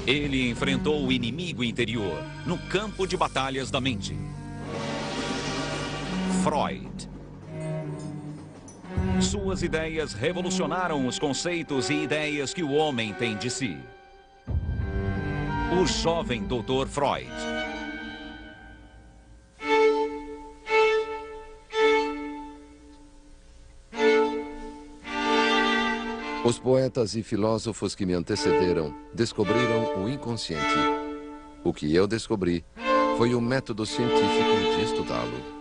Ele enfrentou o inimigo interior no campo de batalhas da mente. Freud. Suas ideias revolucionaram os conceitos e ideias que o homem tem de si. O jovem Dr. Freud. Os poetas e filósofos que me antecederam descobriram o inconsciente. O que eu descobri foi o método científico de estudá-lo.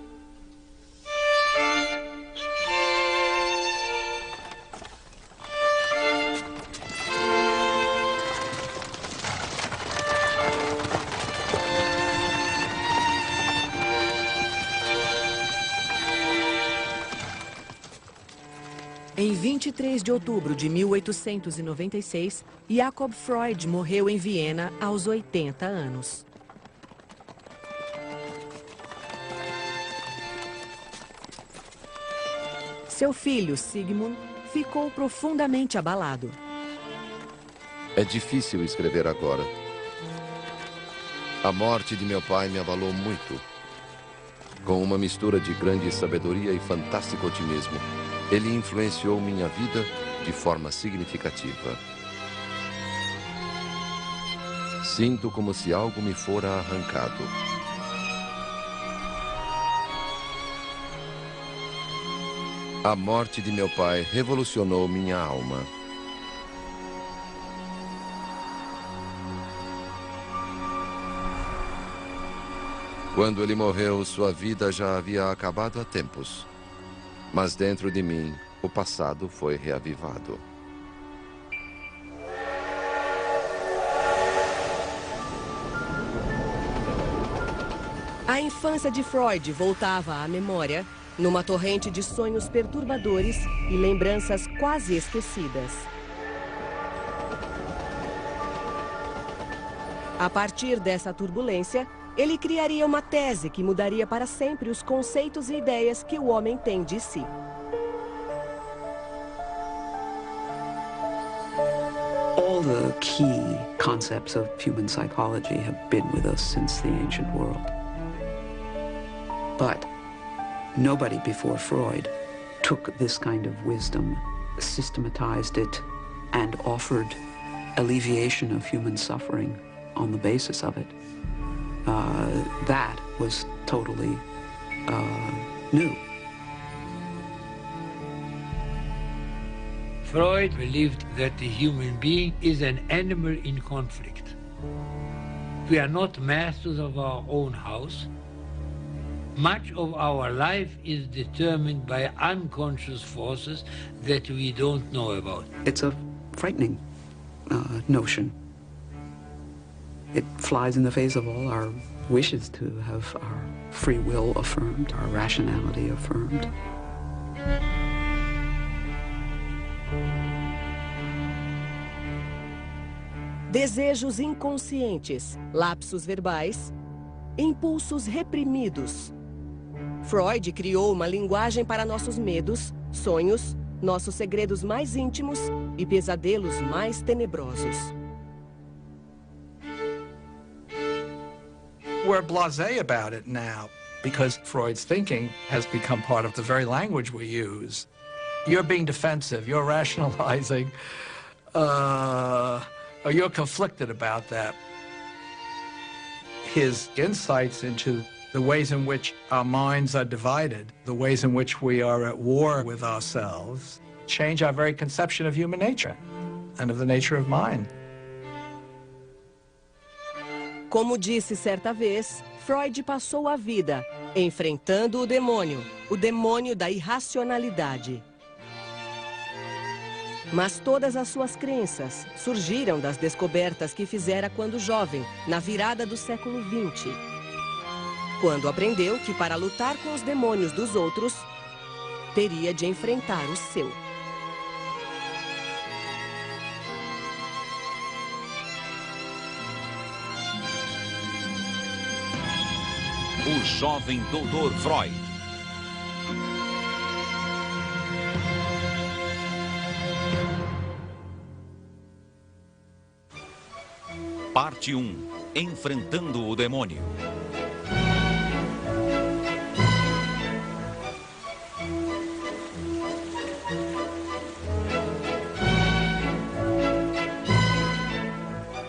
Em 23 de outubro de 1896, Jakob Freud morreu em Viena aos 80 anos. Seu filho, Sigmund, ficou profundamente abalado. É difícil escrever agora. A morte de meu pai me abalou muito. Com uma mistura de grande sabedoria e fantástico otimismo, ele influenciou minha vida de forma significativa. Sinto como se algo me fora arrancado. A morte de meu pai revolucionou minha alma. Quando ele morreu, sua vida já havia acabado há tempos. Mas dentro de mim, o passado foi reavivado. A infância de Freud voltava à memória numa torrente de sonhos perturbadores e lembranças quase esquecidas. A partir dessa turbulência, ele criaria uma tese que mudaria para sempre os conceitos e ideias que o homem tem de si. All the key concepts of human psychology have been with us since the ancient world. But nobody before Freud took this kind of wisdom, systematized it, and offered alleviation of human suffering on the basis of it. That was totally new. Freud believed that the human being is an animal in conflict. We are not masters of our own house. Much of our life is determined by unconscious forces that we don't know about. It's a frightening notion. It flies in the face of all our wishes to have our free will affirmed, our rationality affirmed. Desejos inconscientes, lapsos verbais, impulsos reprimidos. Freud criou uma linguagem para nossos medos, sonhos, nossos segredos mais íntimos e pesadelos mais tenebrosos. We're blasé about it now because Freud's thinking has become part of the very language we use. You're being defensive, you're rationalizing, or you're conflicted about that. His insights into the ways in which our minds are divided, the ways in which we are at war with ourselves, change our very conception of human nature and of the nature of mind. Como disse certa vez, Freud passou a vida enfrentando o demônio da irracionalidade. Mas todas as suas crenças surgiram das descobertas que fizera quando jovem, na virada do século XX. Quando aprendeu que para lutar com os demônios dos outros, teria de enfrentar o seu. O jovem Dr. Freud. Parte 1. Enfrentando o demônio.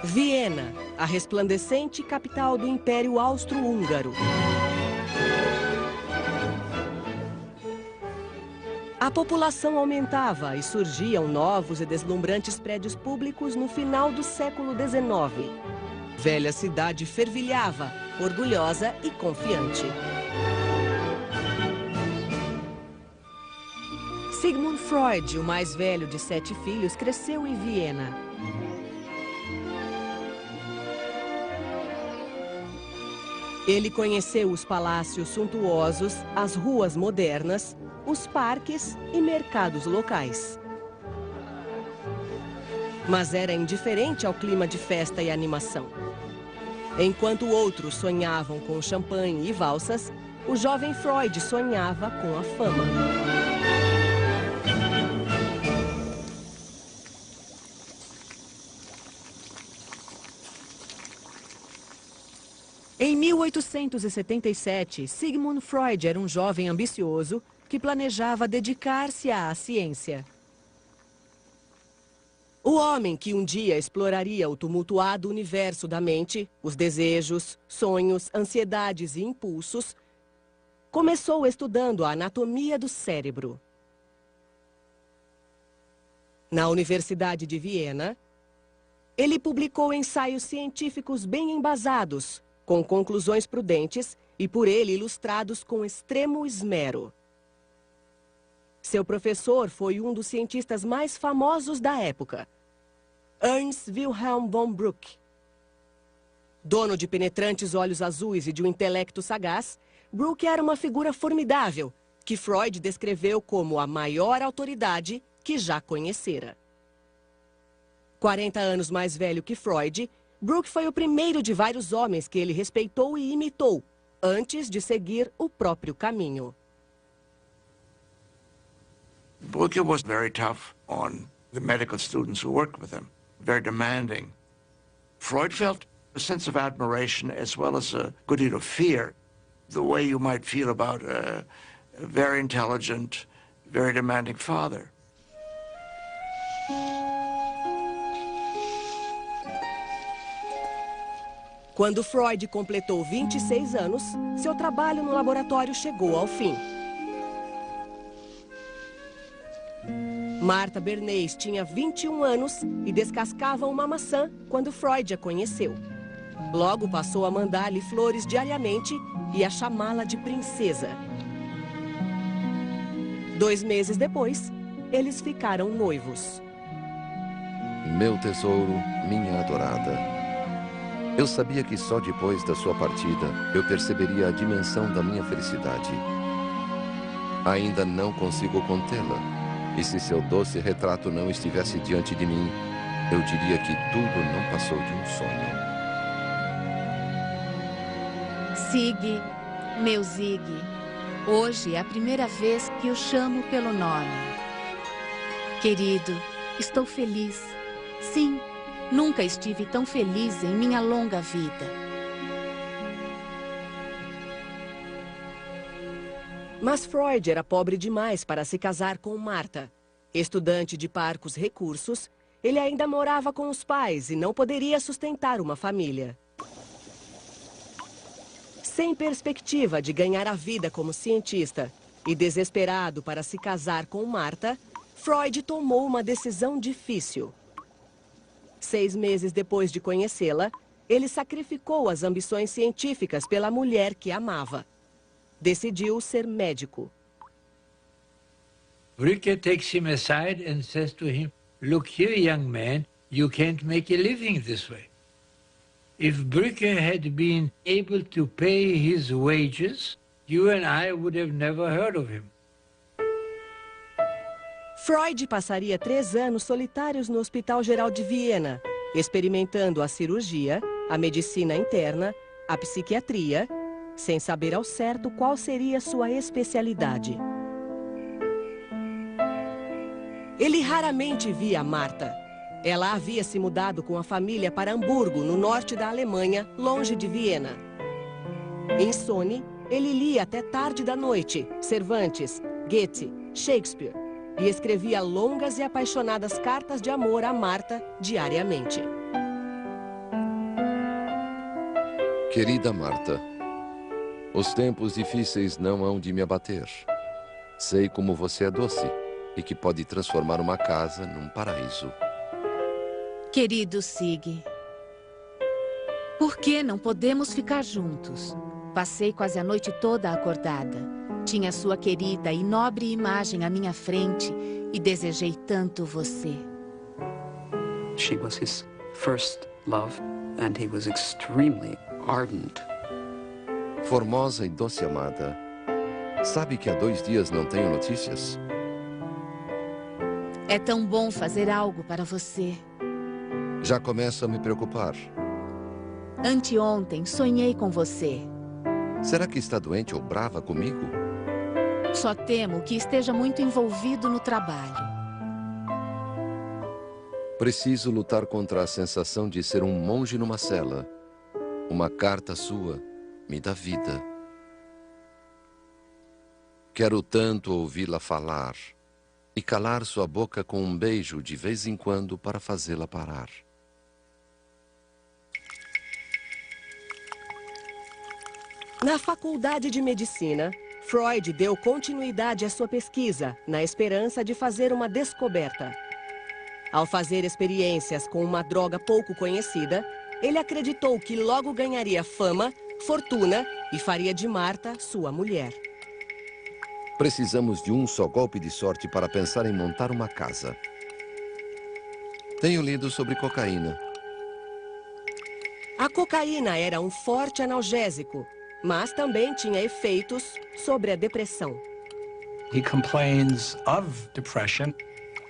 Viena, a resplandecente capital do Império Austro-Húngaro. A população aumentava e surgiam novos e deslumbrantes prédios públicos no final do século XIX. Velha cidade fervilhava, orgulhosa e confiante. Sigmund Freud, o mais velho de 7 filhos, cresceu em Viena. Ele conheceu os palácios suntuosos, as ruas modernas, os parques e mercados locais. Mas era indiferente ao clima de festa e animação. Enquanto outros sonhavam com champanhe e valsas, o jovem Freud sonhava com a fama. Em 1877, Sigmund Freud era um jovem ambicioso que planejava dedicar-se à ciência. O homem que um dia exploraria o tumultuado universo da mente, os desejos, sonhos, ansiedades e impulsos, começou estudando a anatomia do cérebro. Na Universidade de Viena, ele publicou ensaios científicos bem embasados, com conclusões prudentes e por ele ilustrados com extremo esmero. Seu professor foi um dos cientistas mais famosos da época, Ernst Wilhelm von Bruck. Dono de penetrantes olhos azuis e de um intelecto sagaz, Bruck era uma figura formidável, que Freud descreveu como a maior autoridade que já conhecera. 40 anos mais velho que Freud, Bruck foi o primeiro de vários homens que ele respeitou e imitou, antes de seguir o próprio caminho. Bruck was very tough on the medical students who worked with him, very demanding. Freud felt a sense of admiration as well as a good deal of fear, the way you might feel about a very intelligent, very demanding father. Quando Freud completou 26 anos, seu trabalho no laboratório chegou ao fim. Martha Bernays tinha 21 anos e descascava uma maçã quando Freud a conheceu. Logo passou a mandar-lhe flores diariamente e a chamá-la de princesa. 2 meses depois, eles ficaram noivos. Meu tesouro, minha adorada. Eu sabia que só depois da sua partida eu perceberia a dimensão da minha felicidade. Ainda não consigo contê-la. E se seu doce retrato não estivesse diante de mim, eu diria que tudo não passou de um sonho. Sig, meu Zig, hoje é a primeira vez que o chamo pelo nome. Querido, estou feliz. Sim, nunca estive tão feliz em minha longa vida. Mas Freud era pobre demais para se casar com Martha. Estudante de parcos recursos, ele ainda morava com os pais e não poderia sustentar uma família. Sem perspectiva de ganhar a vida como cientista e desesperado para se casar com Martha, Freud tomou uma decisão difícil. 6 meses depois de conhecê-la, ele sacrificou as ambições científicas pela mulher que amava. Decidiu ser médico. Bruck takes him aside and says to him, "Look here, young man, you can't make a living this way." If Bruck had been able to pay his wages, you and I would have never heard of him. Freud passaria 3 anos solitários no Hospital Geral de Viena, experimentando a cirurgia, a medicina interna, a psiquiatria, sem saber ao certo qual seria sua especialidade. Ele raramente via Martha. Ela havia se mudado com a família para Hamburgo, no norte da Alemanha, longe de Viena. Insone, ele lia até tarde da noite Cervantes, Goethe, Shakespeare e escrevia longas e apaixonadas cartas de amor a Marta diariamente. Querida Marta, os tempos difíceis não hão de me abater. Sei como você é doce e que pode transformar uma casa num paraíso. Querido Sig, por que não podemos ficar juntos? Passei quase a noite toda acordada. Tinha sua querida e nobre imagem à minha frente e desejei tanto você. She was his first love, and he was extremely ardent. Formosa e doce amada, sabe que há 2 dias não tenho notícias? É tão bom fazer algo para você. Já começo a me preocupar. Anteontem sonhei com você. Será que está doente ou brava comigo? Só temo que esteja muito envolvido no trabalho. Preciso lutar contra a sensação de ser um monge numa cela. Uma carta sua me dá vida. Quero tanto ouvi-la falar e calar sua boca com um beijo de vez em quando para fazê-la parar. Na Faculdade de Medicina, Freud deu continuidade à sua pesquisa, na esperança de fazer uma descoberta. Ao fazer experiências com uma droga pouco conhecida, ele acreditou que logo ganharia fama, fortuna e faria de Marta sua mulher. Precisamos de um só golpe de sorte para pensar em montar uma casa. Tenho lido sobre cocaína. A cocaína era um forte analgésico, mas também tinha efeitos sobre a depressão. He complains of depression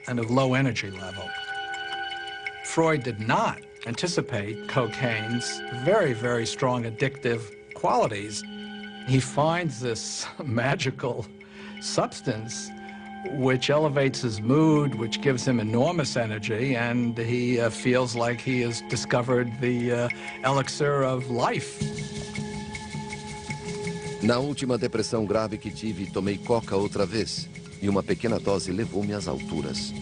and of low energy level. Freud did not anticipate cocaine's very, very strong addictive qualities. He finds this magical substance which elevates his mood, which gives him enormous energy, and he feels like he has discovered the elixir of life. Na última depressão grave que tive, tomei coca outra vez, e uma pequena dose levou-me às alturas.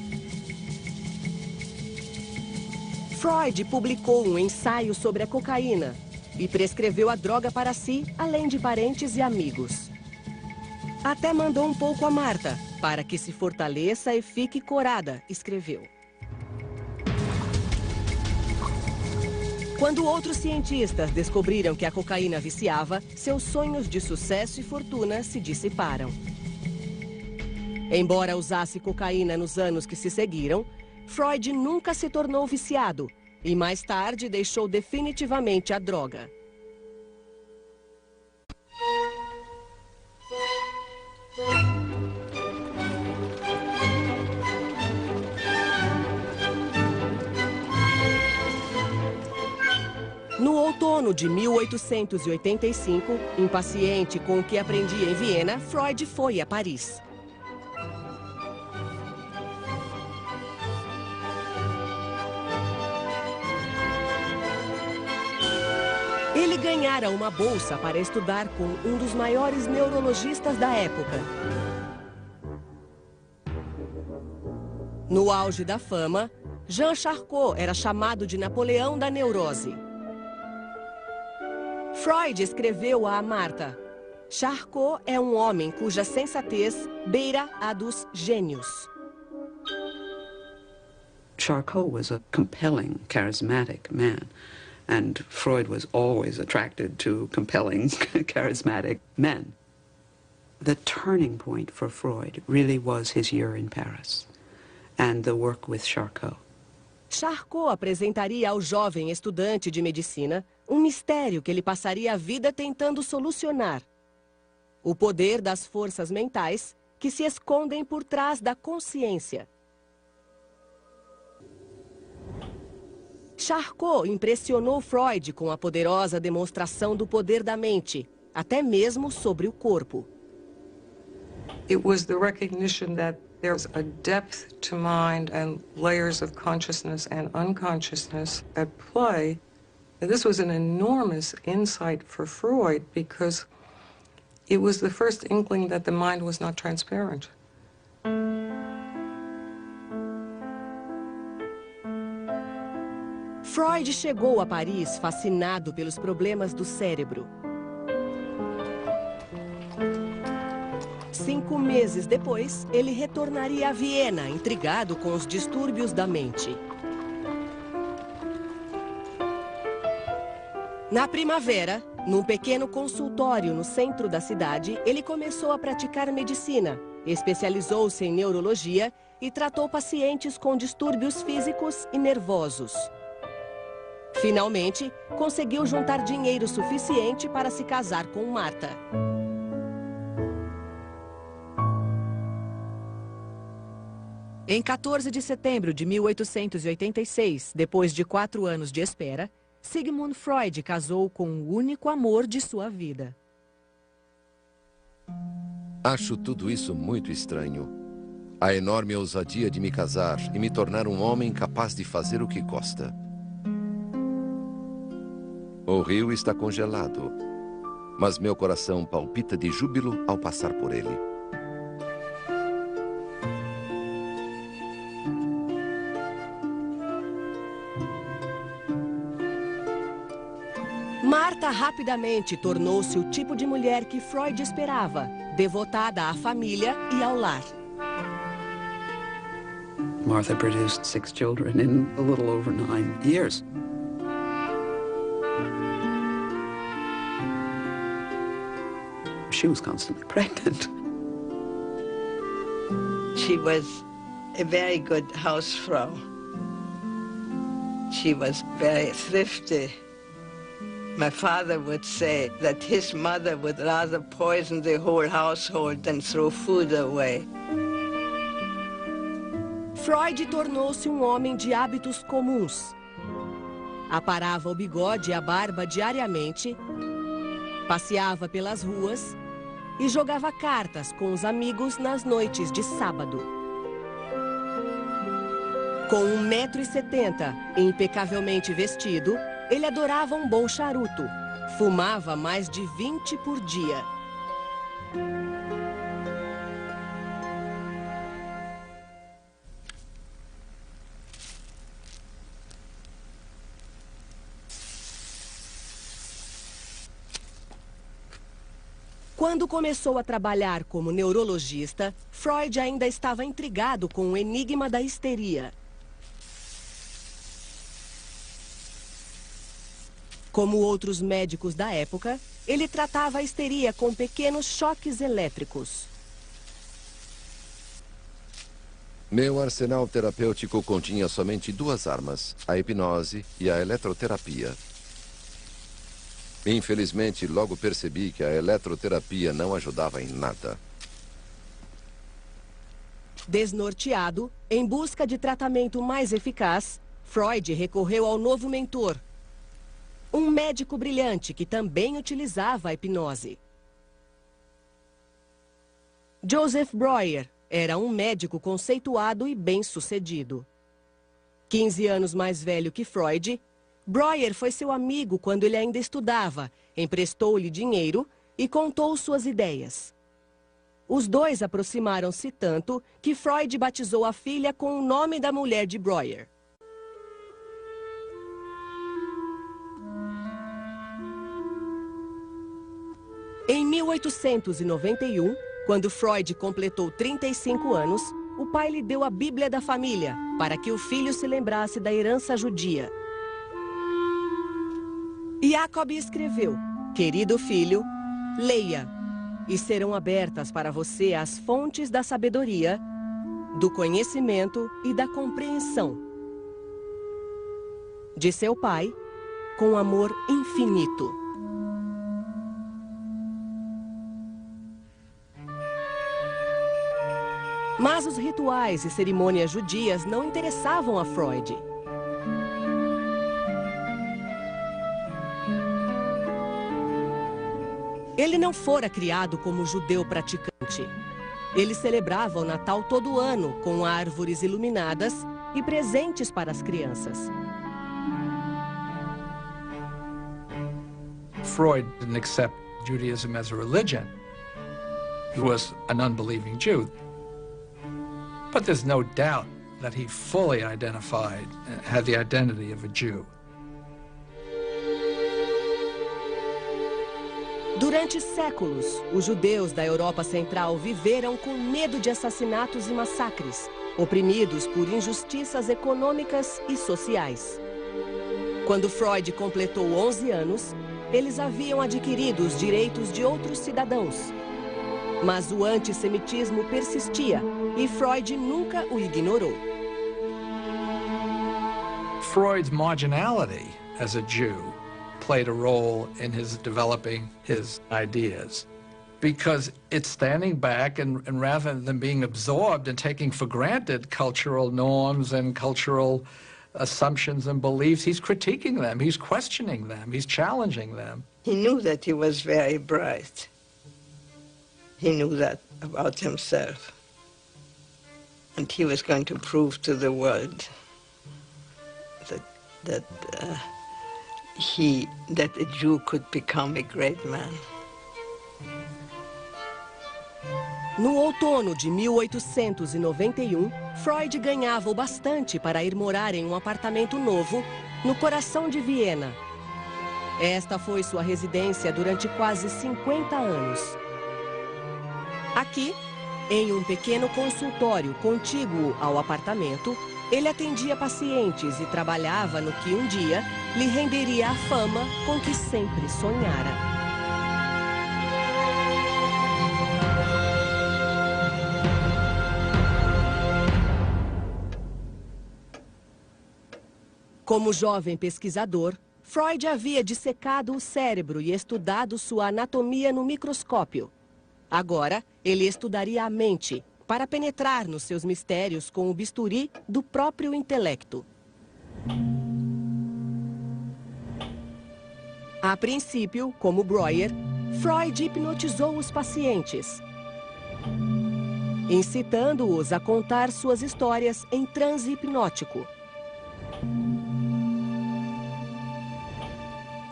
Freud publicou um ensaio sobre a cocaína e prescreveu a droga para si, além de parentes e amigos. Até mandou um pouco a Marta, para que se fortaleça e fique corada, escreveu. Quando outros cientistas descobriram que a cocaína viciava, seus sonhos de sucesso e fortuna se dissiparam. Embora usasse cocaína nos anos que se seguiram, Freud nunca se tornou viciado e mais tarde deixou definitivamente a droga. No outono de 1885, impaciente com o que aprendia em Viena, Freud foi a Paris. Ele ganhara uma bolsa para estudar com um dos maiores neurologistas da época. No auge da fama, Jean Charcot era chamado de Napoleão da neurose. Freud escreveu a Marta: Charcot é um homem cuja sensatez beira a dos gênios. Charcot was a compelling, charismatic man, and Freud was always attracted to compelling, charismatic men. The turning point for Freud really was his year in Paris and the work with Charcot. Charcot apresentaria ao jovem estudante de medicina um mistério que ele passaria a vida tentando solucionar: o poder das forças mentais que se escondem por trás da consciência. Charcot impressionou Freud com a poderosa demonstração do poder da mente, até mesmo sobre o corpo. It was the recognition that There's a depth to mind and layers of consciousness and unconsciousness at play. And this was an enormous insight for Freud because it was the first inkling that the mind was not transparent. Freud chegou a Paris fascinado pelos problemas do cérebro. 5 meses depois, ele retornaria a Viena, intrigado com os distúrbios da mente. Na primavera, num pequeno consultório no centro da cidade, ele começou a praticar medicina, especializou-se em neurologia e tratou pacientes com distúrbios físicos e nervosos. Finalmente, conseguiu juntar dinheiro suficiente para se casar com Martha. Em 14 de setembro de 1886, depois de 4 anos de espera, Sigmund Freud casou com o único amor de sua vida. Acho tudo isso muito estranho. A enorme ousadia de me casar e me tornar um homem capaz de fazer o que gosta. O rio está congelado, mas meu coração palpita de júbilo ao passar por ele. Martha rapidamente tornou-se o tipo de mulher que Freud esperava, devotada à família e ao lar. Martha produced 6 children in a little over 9 years. She was constantly pregnant. She was a very good housefrau. She was very thrifty. My father would say that his mother would rather poison the whole household than throw food away. Freud tornou-se um homem de hábitos comuns. Aparava o bigode e a barba diariamente, passeava pelas ruas e jogava cartas com os amigos nas noites de sábado. Com 1,70 m e impecavelmente vestido, ele adorava um bom charuto. Fumava mais de 20 por dia. Quando começou a trabalhar como neurologista, Freud ainda estava intrigado com o enigma da histeria. Como outros médicos da época, ele tratava a histeria com pequenos choques elétricos. Meu arsenal terapêutico continha somente 2 armas, a hipnose e a eletroterapia. Infelizmente, logo percebi que a eletroterapia não ajudava em nada. Desnorteado, em busca de tratamento mais eficaz, Freud recorreu ao novo mentor, um médico brilhante que também utilizava a hipnose. Joseph Breuer era um médico conceituado e bem-sucedido. 15 anos mais velho que Freud, Breuer foi seu amigo quando ele ainda estudava, emprestou-lhe dinheiro e contou suas ideias. Os dois aproximaram-se tanto que Freud batizou a filha com o nome da mulher de Breuer. Em 1891, quando Freud completou 35 anos, o pai lhe deu a Bíblia da família para que o filho se lembrasse da herança judia. Jacob escreveu: "Querido filho, leia, e serão abertas para você as fontes da sabedoria, do conhecimento e da compreensão." De seu pai, com amor infinito. Mas os rituais e cerimônias judias não interessavam a Freud. Ele não fora criado como judeu praticante. Ele celebrava o Natal todo ano, com árvores iluminadas e presentes para as crianças. Freud didn't accept Judaism as a religion. He was an unbelieving Jew. But there's no doubt that he fully identified, had the identity of a Jew. Durante séculos, os judeus da Europa Central viveram com medo de assassinatos e massacres, oprimidos por injustiças econômicas e sociais. Quando Freud completou 11 anos, eles haviam adquirido os direitos de outros cidadãos. Mas o antissemitismo persistia e Freud nunca o ignorou. Freud's marginality as a Jew played a role in his developing his ideas, because it's standing back and rather than being absorbed and taking for granted cultural norms and cultural assumptions and beliefs, he's critiquing them, he's questioning them, he's challenging them. He knew that he was very bright. He knew that about himself. And he was going to prove to the world that a Jew could become a great man. No outono de 1891, Freud ganhava o bastante para ir morar em um apartamento novo no coração de Viena. Esta foi sua residência durante quase 50 anos. Aqui, em um pequeno consultório contíguo ao apartamento, ele atendia pacientes e trabalhava no que um dia lhe renderia a fama com que sempre sonhara. Como jovem pesquisador, Freud havia dissecado o cérebro e estudado sua anatomia no microscópio. Agora, ele estudaria a mente, para penetrar nos seus mistérios com o bisturi do próprio intelecto. A princípio, como Breuer, Freud hipnotizou os pacientes, incitando-os a contar suas histórias em transe hipnótico.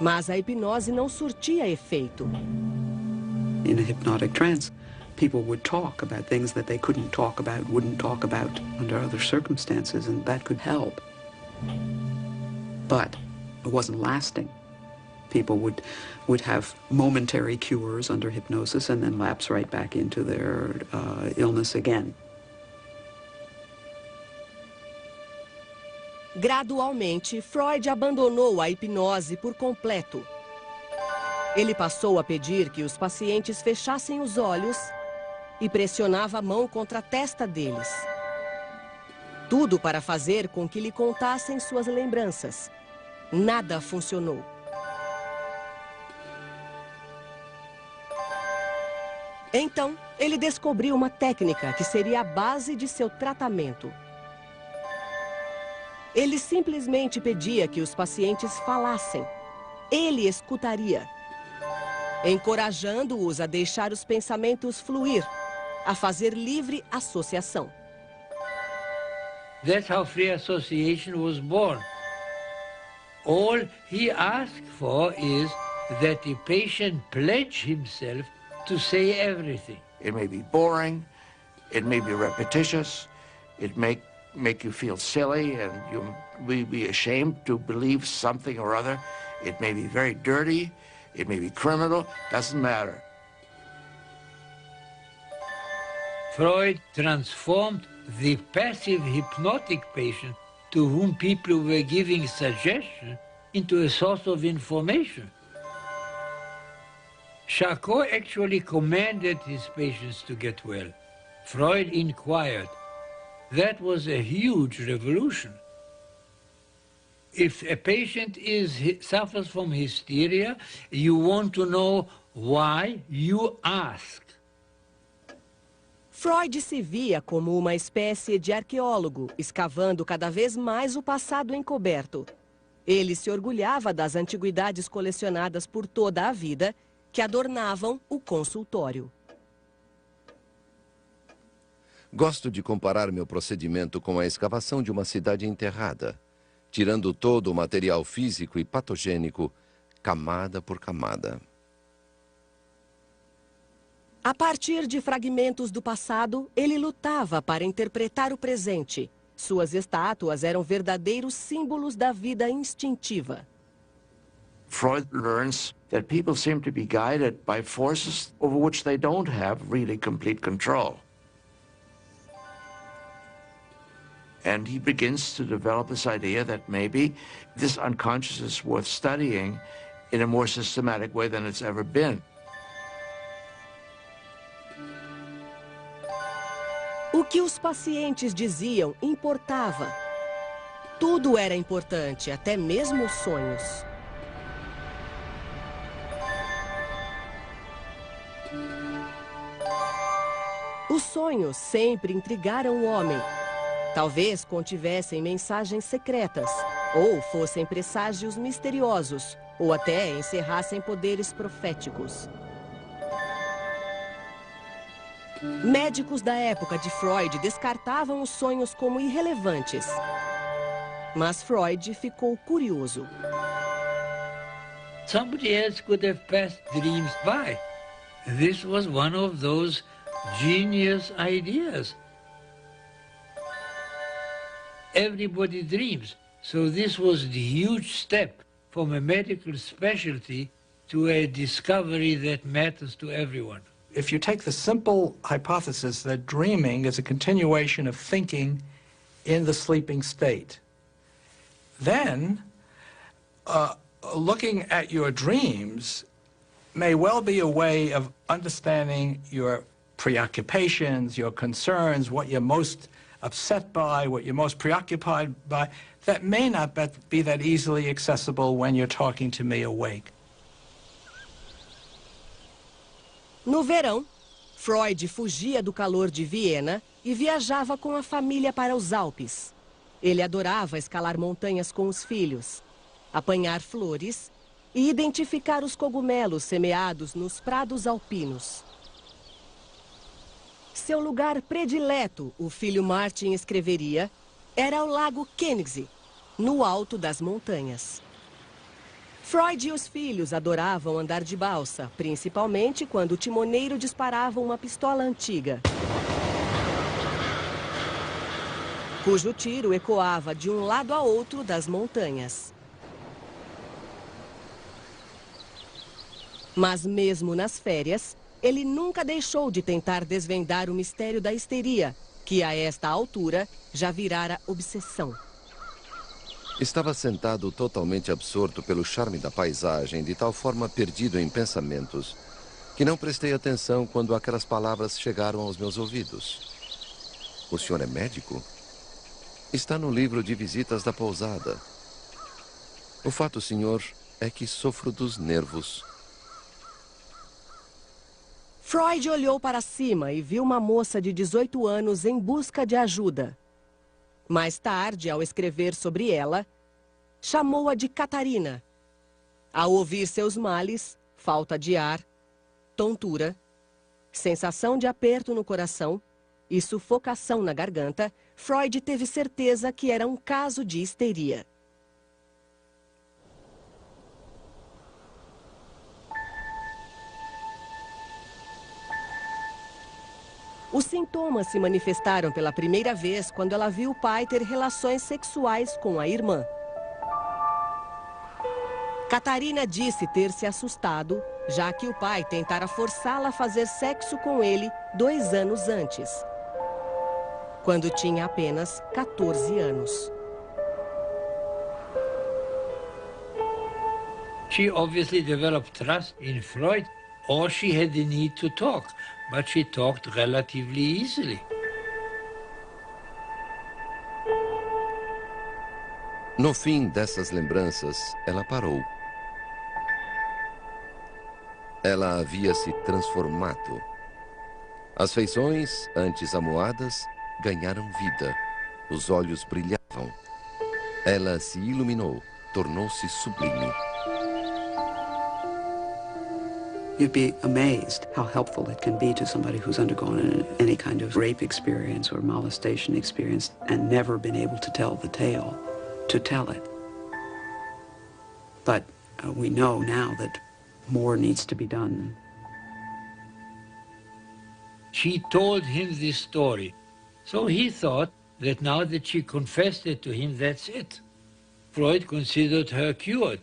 Mas a hipnose não surtia efeito. In a hypnotic trance, people would talk about things that they couldn't talk about, wouldn't talk about under other circumstances, and that could help. But it wasn't lasting. People would have momentary cures under hypnosis and then lapse right back into their illness again. Gradualmente, Freud abandonou a hipnose por completo. Ele passou a pedir que os pacientes fechassem os olhos e pressionava a mão contra a testa deles. Tudo para fazer com que lhe contassem suas lembranças. Nada funcionou. Então, ele descobriu uma técnica que seria a base de seu tratamento. Ele simplesmente pedia que os pacientes falassem. Ele escutaria, encorajando-os a deixar os pensamentos fluir, a fazer livre associação. That's how free association was born. All he asked for is that the patient pledge himself to say everything. It may be boring, it may be repetitious, it may make you feel silly and you will be ashamed to believe something or other. It may be very dirty, it may be criminal, doesn't matter. Freud transformed the passive hypnotic patient to whom people were giving suggestion into a source of information. Charcot actually commanded his patients to get well. Freud inquired. That was a huge revolution. If a patient suffers from hysteria, you want to know why, you ask. Freud se via como uma espécie de arqueólogo, escavando cada vez mais o passado encoberto. Ele se orgulhava das antiguidades colecionadas por toda a vida, que adornavam o consultório. Gosto de comparar meu procedimento com a escavação de uma cidade enterrada, tirando todo o material físico e patogênico, camada por camada. A partir de fragmentos do passado, ele lutava para interpretar o presente. Suas estátuas eram verdadeiros símbolos da vida instintiva. Freud learns that people seem to be guided by forces over which they don't have really complete control. And he begins to develop this idea that maybe this unconscious is worth studying in a more systematic way than it's ever been. O que os pacientes diziam importava. Tudo era importante, até mesmo os sonhos. Os sonhos sempre intrigaram o homem. Talvez contivessem mensagens secretas, ou fossem presságios misteriosos, ou até encerrassem poderes proféticos. Médicos da época de Freud descartavam os sonhos como irrelevantes. Mas Freud ficou curioso. Somebody else could have passed dreams by. This was one of those genius ideas. Everybody dreams. So this was the huge step from a medical specialty to a discovery that matters to everyone. If you take the simple hypothesis that dreaming is a continuation of thinking in the sleeping state, then looking at your dreams may well be a way of understanding your preoccupations, your concerns, what you're most upset by, what you're most preoccupied by, that may not be that easily accessible when you're talking to me awake. No verão, Freud fugia do calor de Viena e viajava com a família para os Alpes. Ele adorava escalar montanhas com os filhos, apanhar flores e identificar os cogumelos semeados nos prados alpinos. Seu lugar predileto, o filho Martin escreveria, era o Lago Koenigsee, no alto das montanhas. Freud e os filhos adoravam andar de balsa, principalmente quando o timoneiro disparava uma pistola antiga, cujo tiro ecoava de um lado a outro das montanhas. Mas mesmo nas férias, ele nunca deixou de tentar desvendar o mistério da histeria, que a esta altura já virara obsessão. Estava sentado totalmente absorto pelo charme da paisagem, de tal forma perdido em pensamentos, que não prestei atenção quando aquelas palavras chegaram aos meus ouvidos. O senhor é médico? Está no livro de visitas da pousada. O fato, senhor, é que sofro dos nervos. Freud olhou para cima e viu uma moça de 18 anos em busca de ajuda. Mais tarde, ao escrever sobre ela, chamou-a de Catarina. Ao ouvir seus males, falta de ar, tontura, sensação de aperto no coração e sufocação na garganta, Freud teve certeza que era um caso de histeria. Os sintomas se manifestaram pela primeira vez quando ela viu o pai ter relações sexuais com a irmã. Catarina disse ter se assustado, já que o pai tentara forçá-la a fazer sexo com ele 2 anos antes, quando tinha apenas 14 anos. She obviously developed trust in Freud, or she had the need to talk, but she talked relatively easily. No fim dessas lembranças, ela parou. Ela havia se transformado. As feições, antes amuadas, ganharam vida. Os olhos brilhavam. Ela se iluminou, tornou-se sublime. You'd be amazed how helpful it can be to somebody who's undergone any kind of rape experience or molestation experience and never been able to tell the tale, to tell it. But we know now that more needs to be done. She told him this story. So he thought that now that she confessed it to him, that's it. Freud considered her cured.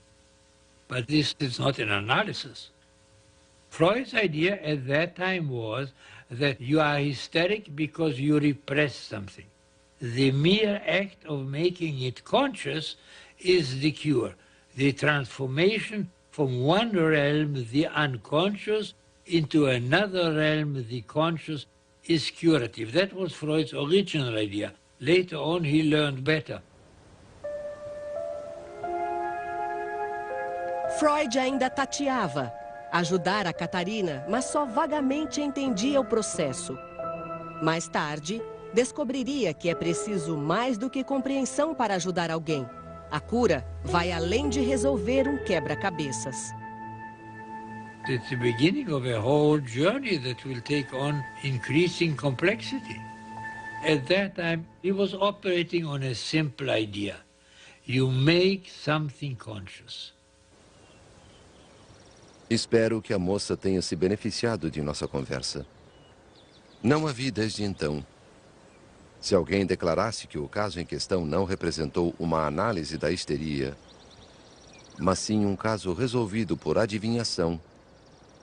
But this is not an analysis. Freud's idea at that time was that you are hysteric because you repress something. The mere act of making it conscious is the cure, the transformation from one realm, the unconscious, into another realm, the conscious, is curative. That was Freud's original idea. Later on, he learned better. Freud ainda tateava. Ajudar a Catarina, mas só vagamente entendia o processo. Mais tarde, descobriria que é preciso mais do que compreensão para ajudar alguém. A cura vai além de resolver um quebra-cabeças. It's the beginning of a whole journey that will take on increasing complexity. At that time, he was operating on a simple idea. You make something conscious. Espero que a moça tenha se beneficiado de nossa conversa. Não a vi desde então. Se alguém declarasse que o caso em questão não representou uma análise da histeria, mas sim um caso resolvido por adivinhação,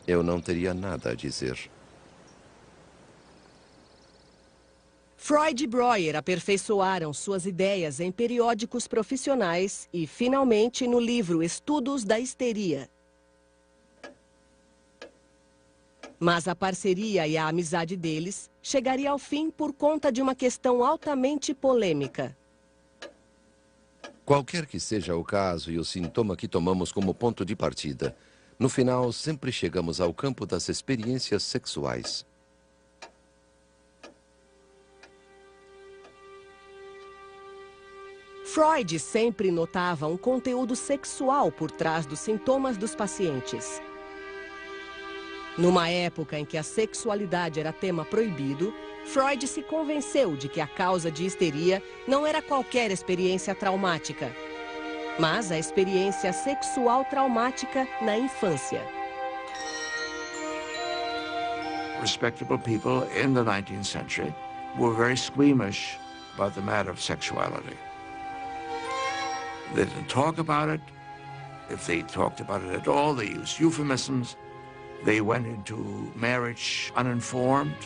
eu não teria nada a dizer. Freud e Breuer aperfeiçoaram suas ideias em periódicos profissionais e, finalmente, no livro Estudos da Histeria. Mas a parceria e a amizade deles chegaria ao fim por conta de uma questão altamente polêmica. Qualquer que seja o caso e o sintoma que tomamos como ponto de partida, no final sempre chegamos ao campo das experiências sexuais. Freud sempre notava um conteúdo sexual por trás dos sintomas dos pacientes. Numa época em que a sexualidade era tema proibido, Freud se convenceu de que a causa de histeria não era qualquer experiência traumática, mas a experiência sexual traumática na infância. Respectable people in the 19th century were very squeamish about the matter of sexuality. They didn't talk about it. If they talked about it at all, they used euphemisms. They went into marriage uninformed.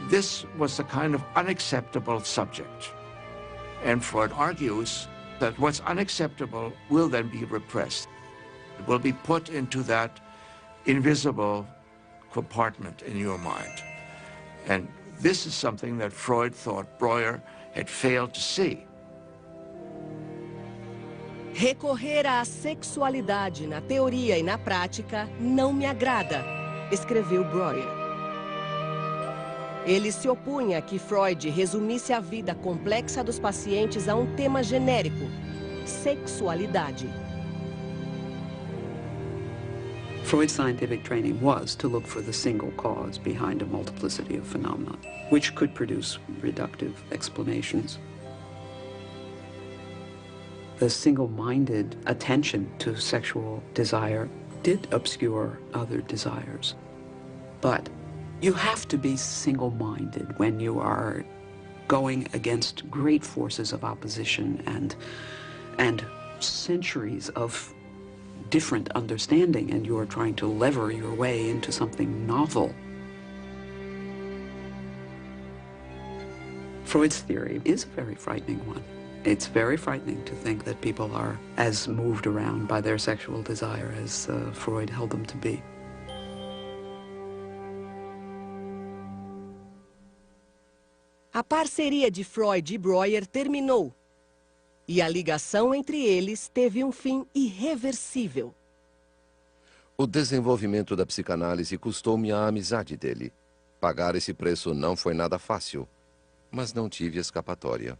This was a kind of unacceptable subject. And Freud argues that what's unacceptable will then be repressed. It will be put into that invisible compartment in your mind. And this is something that Freud thought Breuer had failed to see. Recorrer à sexualidade na teoria e na prática não me agrada, escreveu Breuer. Ele se opunha a que Freud resumisse a vida complexa dos pacientes a um tema genérico: sexualidade. Freud's scientific training was to look for the single cause behind a multiplicity of phenomena, which could produce reductive explanations. The single-minded attention to sexual desire did obscure other desires. But you have to be single-minded when you are going against great forces of opposition and centuries of different understanding, and you are trying to lever your way into something novel. Freud's theory is a very frightening one. It's very frightening to think that people are as moved around by their sexual desire as Freud held them to be. A parceria de Freud e Breuer terminou. E a ligação entre eles teve um fim irreversível. O desenvolvimento da psicanálise custou-me a amizade dele. Pagar esse preço não foi nada fácil, mas não tive escapatória.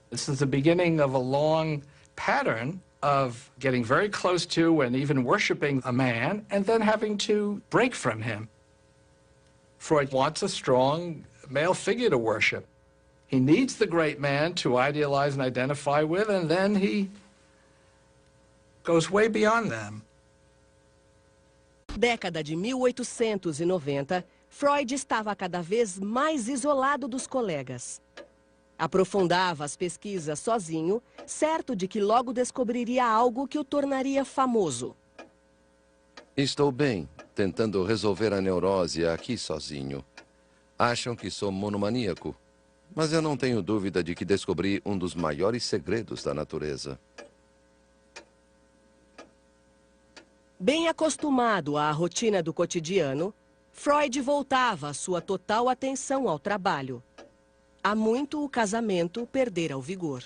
This is the beginning of a long pattern of getting very close to and even worshiping a man and then having to break from him. Freud wants a strong male figure to worship. He needs the great man to idealize and identify with, and then he goes way beyond them. Década de 1890, Freud estava cada vez mais isolado dos colegas. Aprofundava as pesquisas sozinho, certo de que logo descobriria algo que o tornaria famoso. Estou bem, tentando resolver a neurose aqui sozinho. Acham que sou monomaníaco, mas eu não tenho dúvida de que descobri um dos maiores segredos da natureza. Bem acostumado à rotina do cotidiano, Freud voltava a sua total atenção ao trabalho. Há muito o casamento perdera o vigor.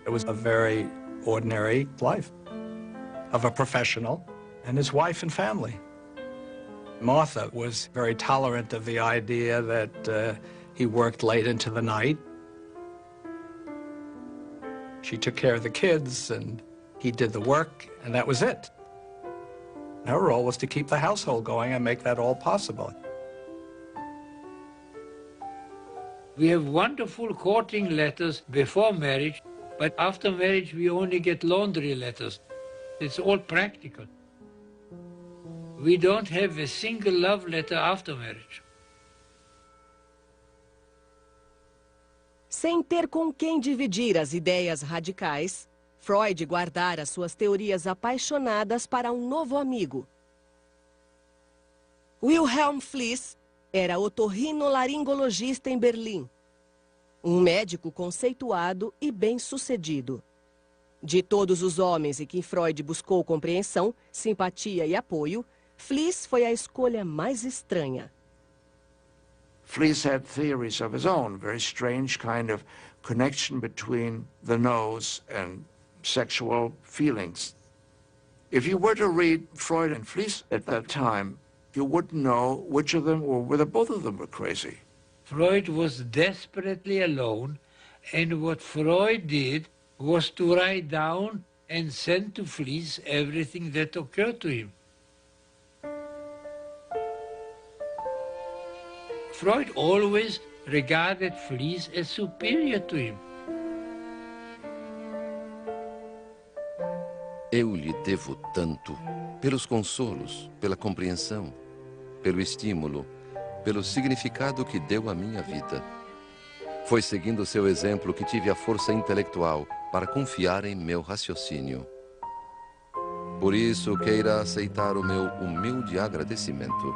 It was a very ordinary life of a professional and his wife and family. Martha was very tolerant of the idea that he worked late into the night. She took care of the kids, and he did the work, and that was it. Her role was to keep the household going and make that all possible. We have wonderful courting letters before marriage, but after marriage we only get laundry letters. It's all practical. We don't have a single love letter after marriage. Sem ter com quem dividir as ideias radicais, Freud guardara suas teorias apaixonadas para um novo amigo. Wilhelm Fliess era otorrinolaringologista em Berlim. Um médico conceituado e bem-sucedido. De todos os homens em quem Freud buscou compreensão, simpatia e apoio, Fliess foi a escolha mais estranha. Fliess had theories of his own, very strange kind of connection between the nose and sexual feelings. If you were to read Freud and Fliess at that time, you wouldn't know which of them or whether both of them were crazy. Freud was desperately alone, and what Freud did was to write down and send to Fliess everything that occurred to him. Freud always regarded Fliess as superior to him. Eu lhe devo tanto, pelos consolos, pela compreensão, pelo estímulo, pelo significado que deu à minha vida. Foi seguindo seu exemplo que tive a força intelectual para confiar em meu raciocínio. Por isso, queira aceitar o meu humilde agradecimento.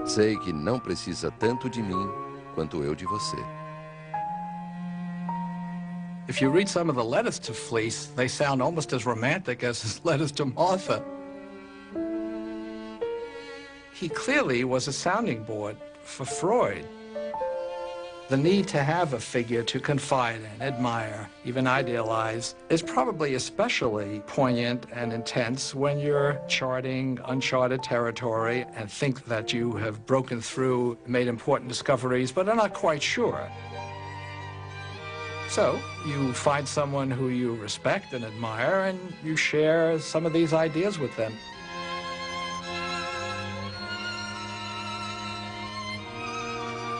Sei que não precisa tanto de mim quanto eu de você. If you read some of the letters to Fliess, they sound almost as romantic as his letters to Martha. He clearly was a sounding board for Freud. The need to have a figure to confide in, admire, even idealize is probably especially poignant and intense when you're charting uncharted territory and think that you have broken through, made important discoveries, but are not quite sure. So you find someone who you respect and admire, and you share some of these ideas with them.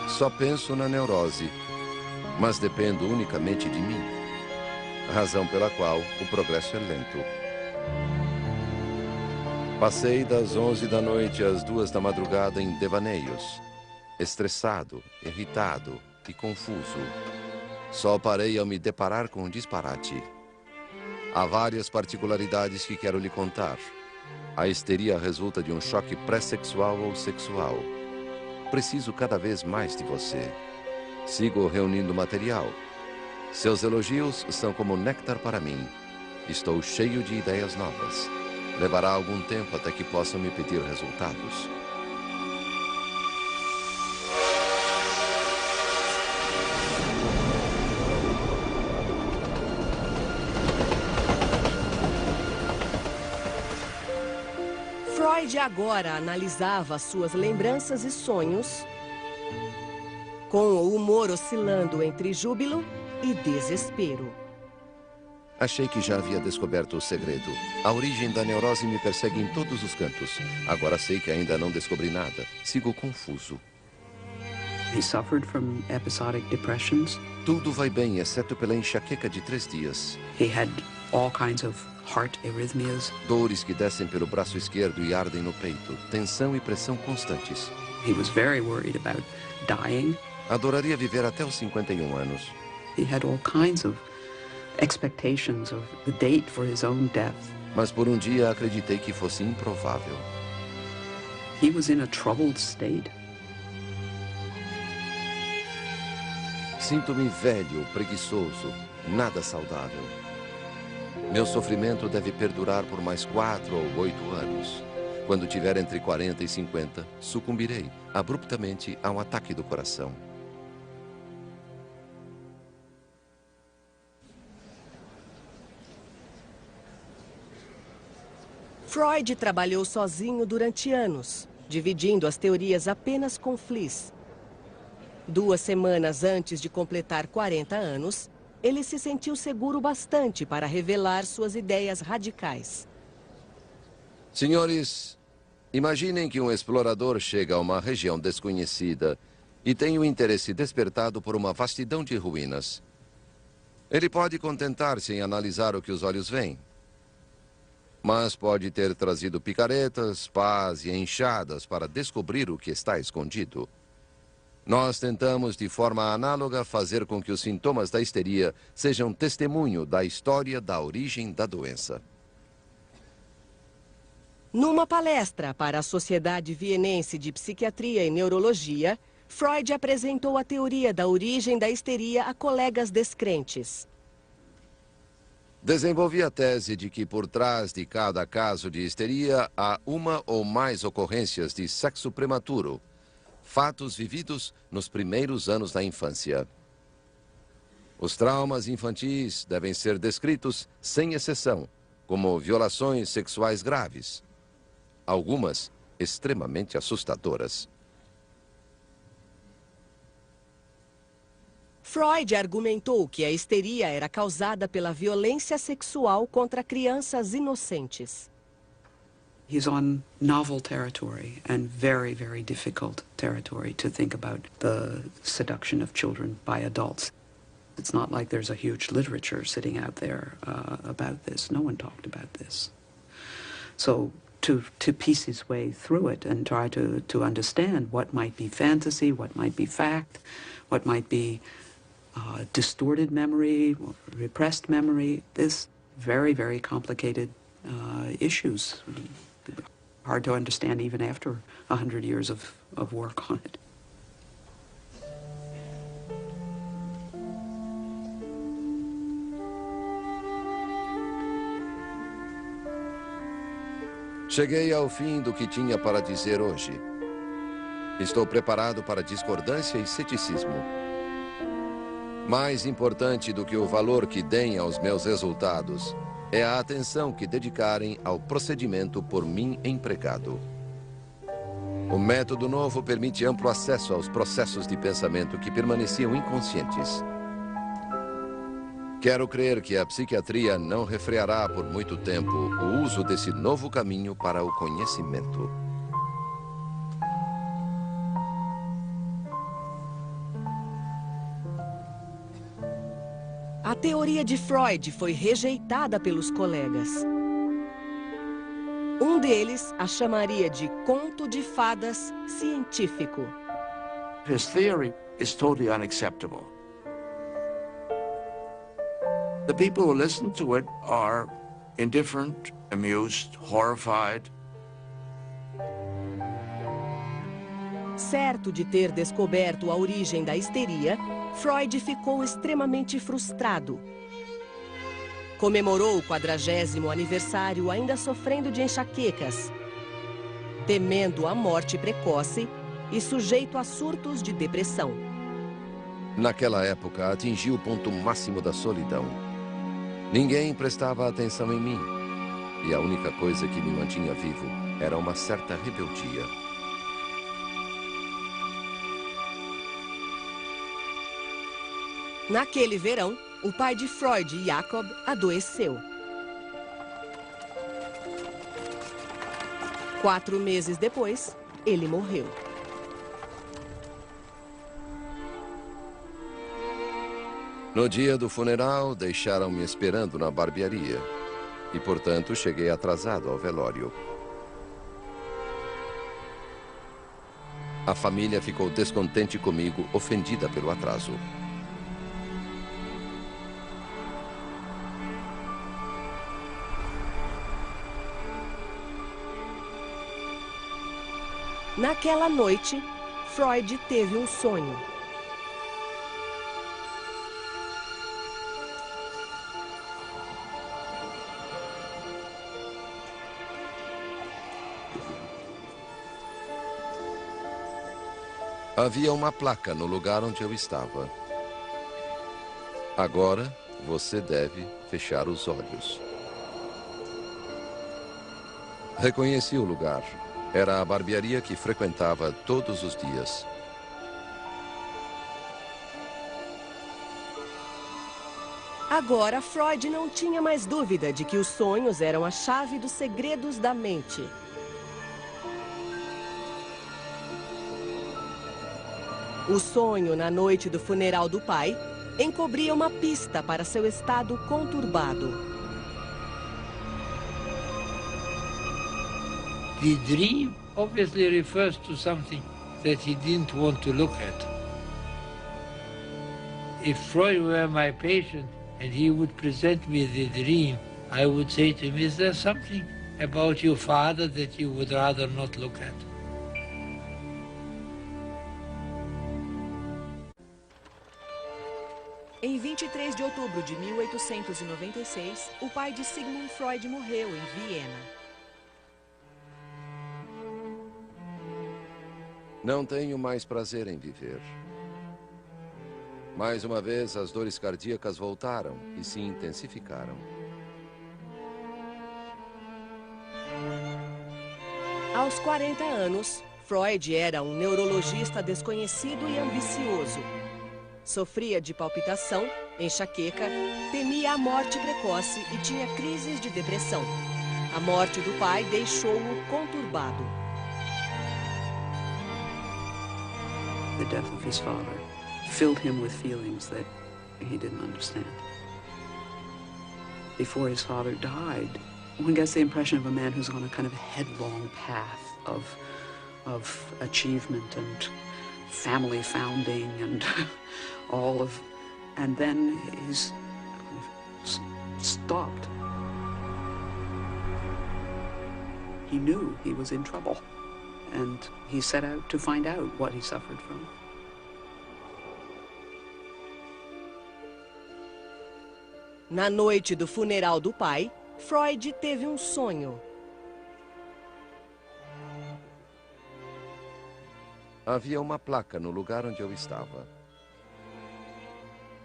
Só penso na neurose, mas dependo unicamente de mim. Razão pela qual o progresso é lento. Passei das 11 da noite às 2 da madrugada em devaneios, estressado, irritado e confuso. Só parei ao me deparar com um disparate. Há várias particularidades que quero lhe contar. A histeria resulta de um choque pré-sexual ou sexual. Preciso cada vez mais de você. Sigo reunindo material. Seus elogios são como néctar para mim. Estou cheio de ideias novas. Levará algum tempo até que possam me pedir resultados. Freud agora analisava suas lembranças e sonhos com o humor oscilando entre júbilo e desespero. Achei que já havia descoberto o segredo. A origem da neurose me persegue em todos os cantos. Agora sei que ainda não descobri nada. Sigo confuso. He suffered from episodic depressions. Tudo vai bem, exceto pela enxaqueca de 3 dias. He had all kinds of heart arrhythmias. Dores que descem pelo braço esquerdo e ardem no peito. Tensão e pressão constantes. He was very worried about dying. Adoraria viver até os 51 anos. He had all kinds of expectations of the date for his own death. Mas por um dia acreditei que fosse improvável. He was in a troubled state. Sinto-me velho, preguiçoso, nada saudável. Meu sofrimento deve perdurar por mais 4 ou 8 anos. Quando tiver entre 40 e 50, sucumbirei abruptamente a um ataque do coração. Freud trabalhou sozinho durante anos, dividindo as teorias apenas com Fliess. 2 semanas antes de completar 40 anos, ele se sentiu seguro bastante para revelar suas ideias radicais. Senhores, imaginem que um explorador chega a uma região desconhecida e tem o interesse despertado por uma vastidão de ruínas. Ele pode contentar-se em analisar o que os olhos veem, mas pode ter trazido picaretas, pás e enxadas para descobrir o que está escondido. Nós tentamos, de forma análoga, fazer com que os sintomas da histeria sejam testemunho da história da origem da doença. Numa palestra para a Sociedade Vienense de Psiquiatria e Neurologia, Freud apresentou a teoria da origem da histeria a colegas descrentes. Desenvolvi a tese de que por trás de cada caso de histeria há uma ou mais ocorrências de sexo prematuro, fatos vividos nos primeiros anos da infância. Os traumas infantis devem ser descritos sem exceção, como violações sexuais graves, algumas extremamente assustadoras. Freud argumentou que a histeria era causada pela violência sexual contra crianças inocentes. He's on novel territory and very, very difficult territory to think about the seduction of children by adults. It's not like there's a huge literature sitting out there about this. No one talked about this. So to piece his way through it and try to understand what might be fantasy, what might be fact, what might be distorted memory, repressed memory, this very, very complicated issues. Hard to understand even after 100 years of work on it. Cheguei ao fim do que tinha para dizer hoje. Estou preparado para discordância e ceticismo. Mais importante do que o valor que deem aos meus resultados é a atenção que dedicarem ao procedimento por mim empregado. O método novo permite amplo acesso aos processos de pensamento que permaneciam inconscientes. Quero crer que a psiquiatria não refreará por muito tempo o uso desse novo caminho para o conhecimento. A teoria de Freud foi rejeitada pelos colegas. Um deles a chamaria de conto de fadas científico. His theory is totally unacceptable. The people who listen to it are indifferent, amused, horrified. Certo de ter descoberto a origem da histeria, Freud ficou extremamente frustrado. Comemorou o 40º aniversário ainda sofrendo de enxaquecas, temendo a morte precoce e sujeito a surtos de depressão. Naquela época, atingi o ponto máximo da solidão. Ninguém prestava atenção em mim. E a única coisa que me mantinha vivo era uma certa rebeldia. Naquele verão, o pai de Freud, Jacob, adoeceu. 4 meses depois, ele morreu. No dia do funeral, deixaram-me esperando na barbearia. E, portanto, cheguei atrasado ao velório. A família ficou descontente comigo, ofendida pelo atraso. Naquela noite, Freud teve um sonho. Havia uma placa no lugar onde eu estava. Agora, você deve fechar os olhos. Reconheci o lugar. Era a barbearia que frequentava todos os dias. Agora, Freud não tinha mais dúvida de que os sonhos eram a chave dos segredos da mente. O sonho na noite do funeral do pai encobria uma pista para seu estado conturbado. The dream obviously refers to something that he didn't want to look at. If Freud were my patient and he would present me the dream, I would say to him, is there something about your father that you would rather not look at? Em 23 de outubro de 1896, o pai de Sigmund Freud morreu em Viena. Não tenho mais prazer em viver. Mais uma vez, as dores cardíacas voltaram e se intensificaram. Aos 40 anos, Freud era um neurologista desconhecido e ambicioso. Sofria de palpitação, enxaqueca, temia a morte precoce e tinha crises de depressão. A morte do pai deixou-o conturbado. The death of his father filled him with feelings that he didn't understand. Before his father died, one gets the impression of a man who's on a kind of headlong path of achievement and family founding and all of, and then he's kind of stopped. He knew he was in trouble, and he set out to find out what he suffered from. Na noite do funeral do pai, Freud teve um sonho. Havia uma placa no lugar onde eu estava.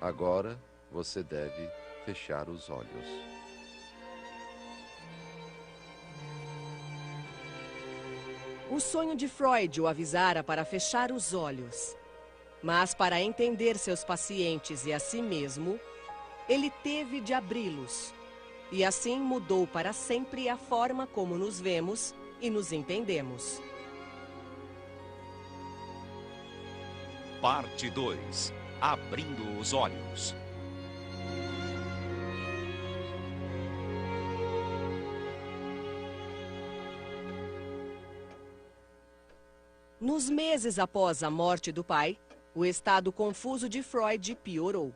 Agora, você deve fechar os olhos. O sonho de Freud o avisara para fechar os olhos. Mas para entender seus pacientes e a si mesmo, ele teve de abri-los. E assim mudou para sempre a forma como nos vemos e nos entendemos. Parte 2. Abrindo os olhos. Nos meses após a morte do pai, o estado confuso de Freud piorou.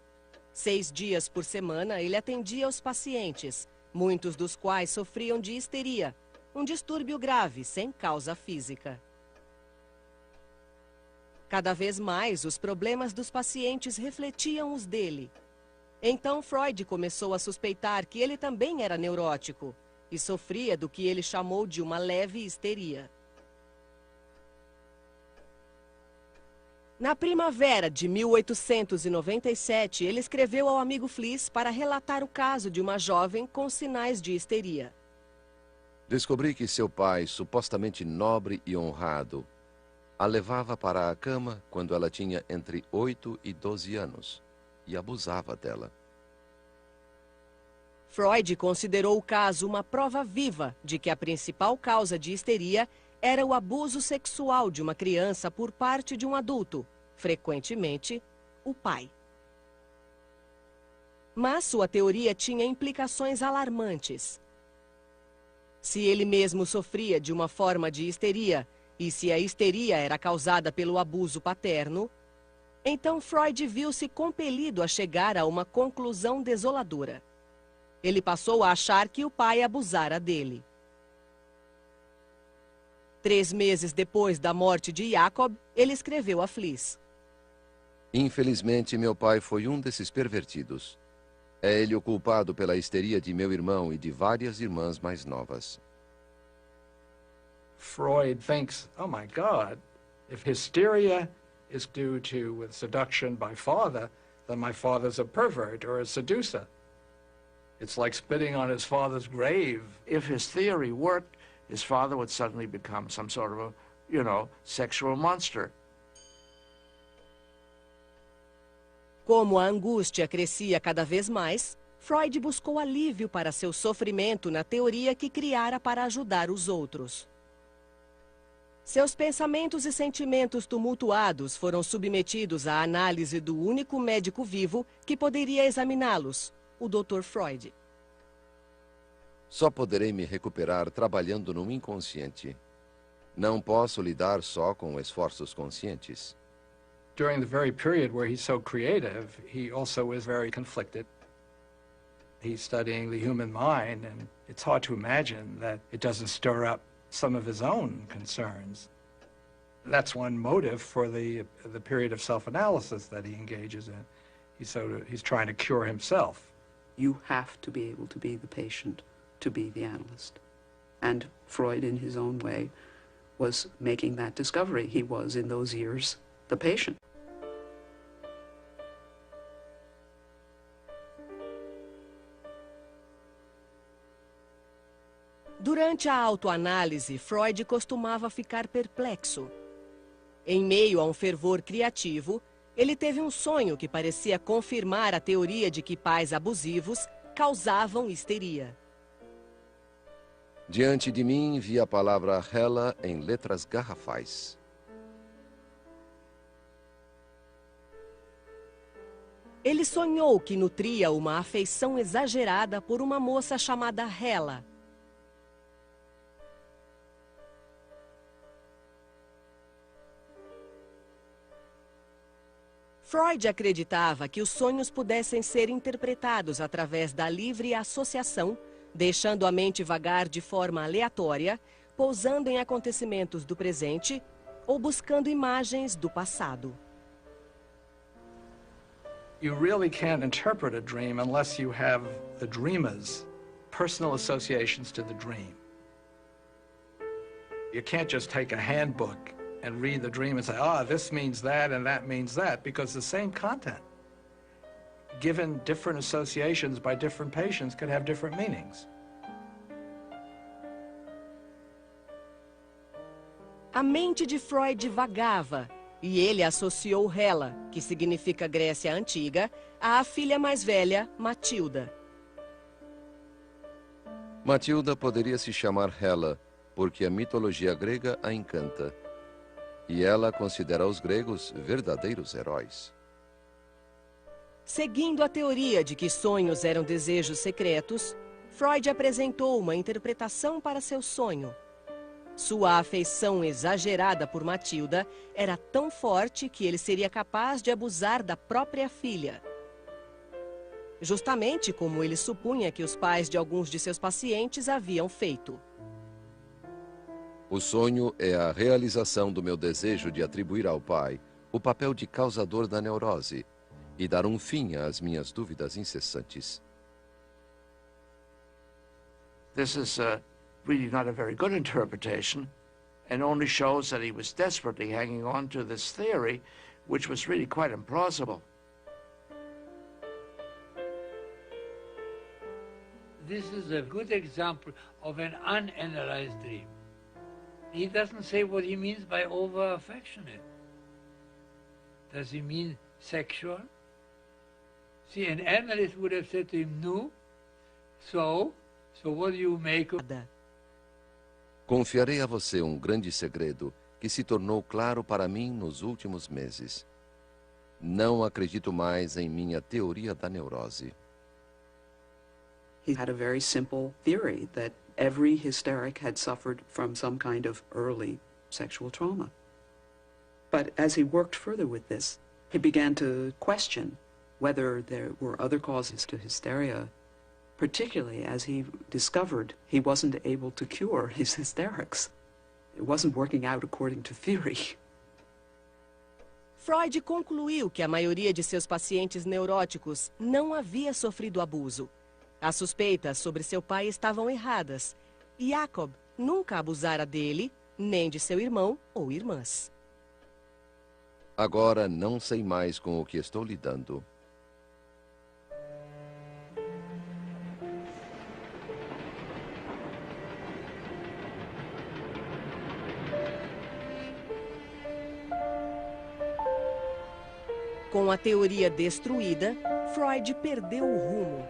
6 dias por semana, ele atendia os pacientes, muitos dos quais sofriam de histeria, um distúrbio grave, sem causa física. Cada vez mais, os problemas dos pacientes refletiam os dele. Então, Freud começou a suspeitar que ele também era neurótico e sofria do que ele chamou de uma leve histeria. Na primavera de 1897, ele escreveu ao amigo Fliess para relatar o caso de uma jovem com sinais de histeria. Descobri que seu pai, supostamente nobre e honrado, a levava para a cama quando ela tinha entre 8 e 12 anos. e abusava dela. Freud considerou o caso uma prova viva de que a principal causa de histeria era o abuso sexual de uma criança por parte de um adulto, frequentemente o pai. Mas sua teoria tinha implicações alarmantes. Se ele mesmo sofria de uma forma de histeria, e se a histeria era causada pelo abuso paterno, então Freud viu-se compelido a chegar a uma conclusão desoladora. Ele passou a achar que o pai abusara dele. 3 meses depois da morte de Jacob, ele escreveu a Fliss: Infelizmente, meu pai foi um desses pervertidos. É ele o culpado pela histeria de meu irmão e de várias irmãs mais novas. Freud thinks, oh my God, if hysteria is due to seduction by father, then my father's a pervert or a seducer. It's like spitting on his father's grave. If his theory worked, his father would suddenly become some sort of a, sexual monster. Como a angústia crescia cada vez mais, Freud buscou alívio para seu sofrimento na teoria que criara para ajudar os outros. Seus pensamentos e sentimentos tumultuados foram submetidos à análise do único médico vivo que poderia examiná-los, o Dr. Freud. Só poderei me recuperar trabalhando no inconsciente. Não posso lidar só com esforços conscientes. During the very period where he's so creative, he also is very conflicted. He's studying the human mind, and it's hard to imagine that it doesn't stir up some of his own concerns. That's one motive for the period of self-analysis that he engages in. He's trying to cure himself. You have to be able to be the patient, to be the analyst. And Freud, in his own way, was making that discovery. He was, in those years, the patient. Durante a autoanálise, Freud costumava ficar perplexo. Em meio a um fervor criativo, ele teve um sonho que parecia confirmar a teoria de que pais abusivos causavam histeria. Diante de mim vi a palavra Hela em letras garrafais. Ele sonhou que nutria uma afeição exagerada por uma moça chamada Hela. Freud acreditava que os sonhos pudessem ser interpretados através da livre associação, deixando a mente vagar de forma aleatória, pousando em acontecimentos do presente ou buscando imagens do passado. You really can't interpret a dream unless you have the dreamer's personal associations to the dream. You can't just take a handbook and read the dream and say, this means that and that means that, because the same content, given different associations by different patients, could have different meanings. A mente de Freud vagava, e ele associou Hela, que significa Grécia Antiga, à filha mais velha, Matilda. Matilda poderia se chamar Hela, porque a mitologia grega a encanta. E ela considera os gregos verdadeiros heróis. Seguindo a teoria de que sonhos eram desejos secretos, Freud apresentou uma interpretação para seu sonho. Sua afeição exagerada por Matilda era tão forte que ele seria capaz de abusar da própria filha. Justamente como ele supunha que os pais de alguns de seus pacientes haviam feito. O sonho é a realização do meu desejo de atribuir ao pai o papel de causador da neurose e dar um fim às minhas dúvidas incessantes. This is really not a very good interpretation, and only shows that he was desperately hanging on to this theory, which was really quite implausible. This is a good example of an unanalyzed dream. He doesn't say what he means by over-affectionate. Does he mean sexual? See, an analyst would have said to him, no, so what do you make of... Confiarei a você um grande segredo que se tornou claro para mim nos últimos meses. Não acredito mais em minha teoria da neurose. He had a very simple theory that every hysteric had suffered from some kind of early sexual trauma. But as he worked further with this, he began to question whether there were other causes to hysteria, particularly as he discovered he wasn't able to cure his hysterics. It wasn't working out according to theory. Freud concluiu que a maioria de seus pacientes neuróticos não havia sofrido abuso. As suspeitas sobre seu pai estavam erradas. E Jacob nunca abusara dele, nem de seu irmão ou irmãs. Agora não sei mais com o que estou lidando. Com a teoria destruída, Freud perdeu o rumo.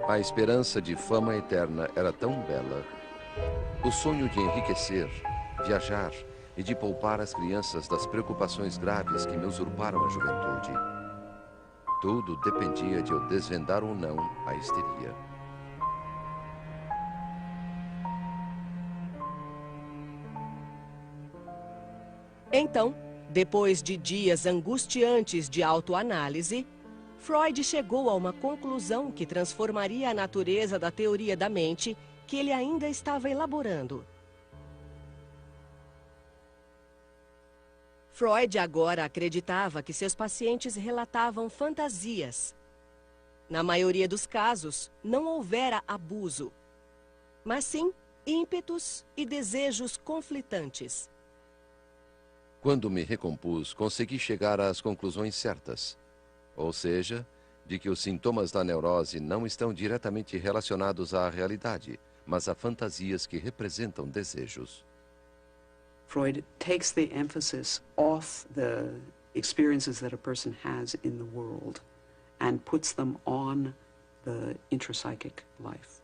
A esperança de fama eterna era tão bela. O sonho de enriquecer, viajar e de poupar as crianças das preocupações graves que me usurparam a juventude. Tudo dependia de eu desvendar ou não a histeria. Então, depois de dias angustiantes de autoanálise, Freud chegou a uma conclusão que transformaria a natureza da teoria da mente que ele ainda estava elaborando. Freud agora acreditava que seus pacientes relatavam fantasias. Na maioria dos casos, não houvera abuso, mas sim ímpetos e desejos conflitantes. Quando me recompus, consegui chegar às conclusões certas. Ou seja, de que os sintomas da neurose não estão diretamente relacionados à realidade, mas a fantasias que representam desejos. Freud takes the emphasis off the experiences that a person has in the world and puts them on the intrapsychic life,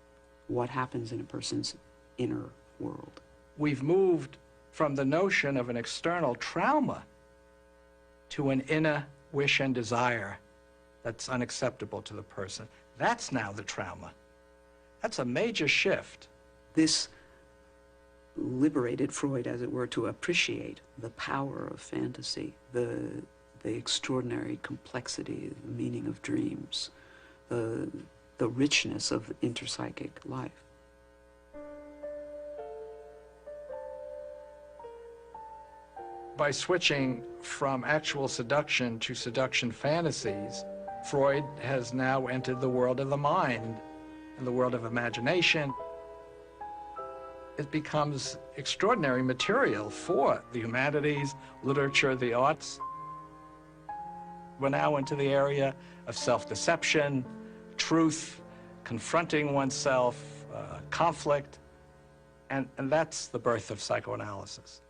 what happens in a person's inner world. We've moved from the notion of an external trauma to an inner wish and desire that's unacceptable to the person. That's now the trauma. That's a major shift. This liberated Freud, as it were, to appreciate the power of fantasy, the extraordinary complexity, the meaning of dreams, the richness of interpsychic life. By switching from actual seduction to seduction fantasies, Freud has now entered the world of the mind and the world of imagination. It becomes extraordinary material for the humanities, literature, the arts. We're now into the area of self-deception, truth, confronting oneself, conflict, and that's the birth of psychoanalysis.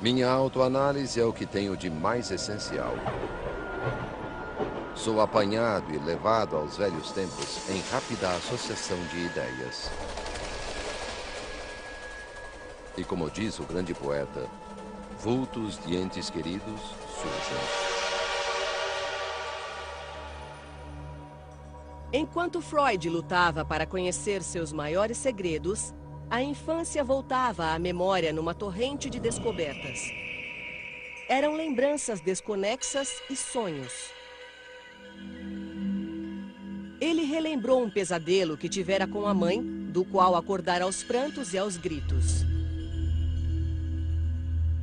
Minha autoanálise é o que tenho de mais essencial. Sou apanhado e levado aos velhos tempos em rápida associação de ideias. E como diz o grande poeta, vultos de entes queridos surgem. Enquanto Freud lutava para conhecer seus maiores segredos, a infância voltava à memória numa torrente de descobertas. Eram lembranças desconexas e sonhos. Ele relembrou um pesadelo que tivera com a mãe, do qual acordara aos prantos e aos gritos.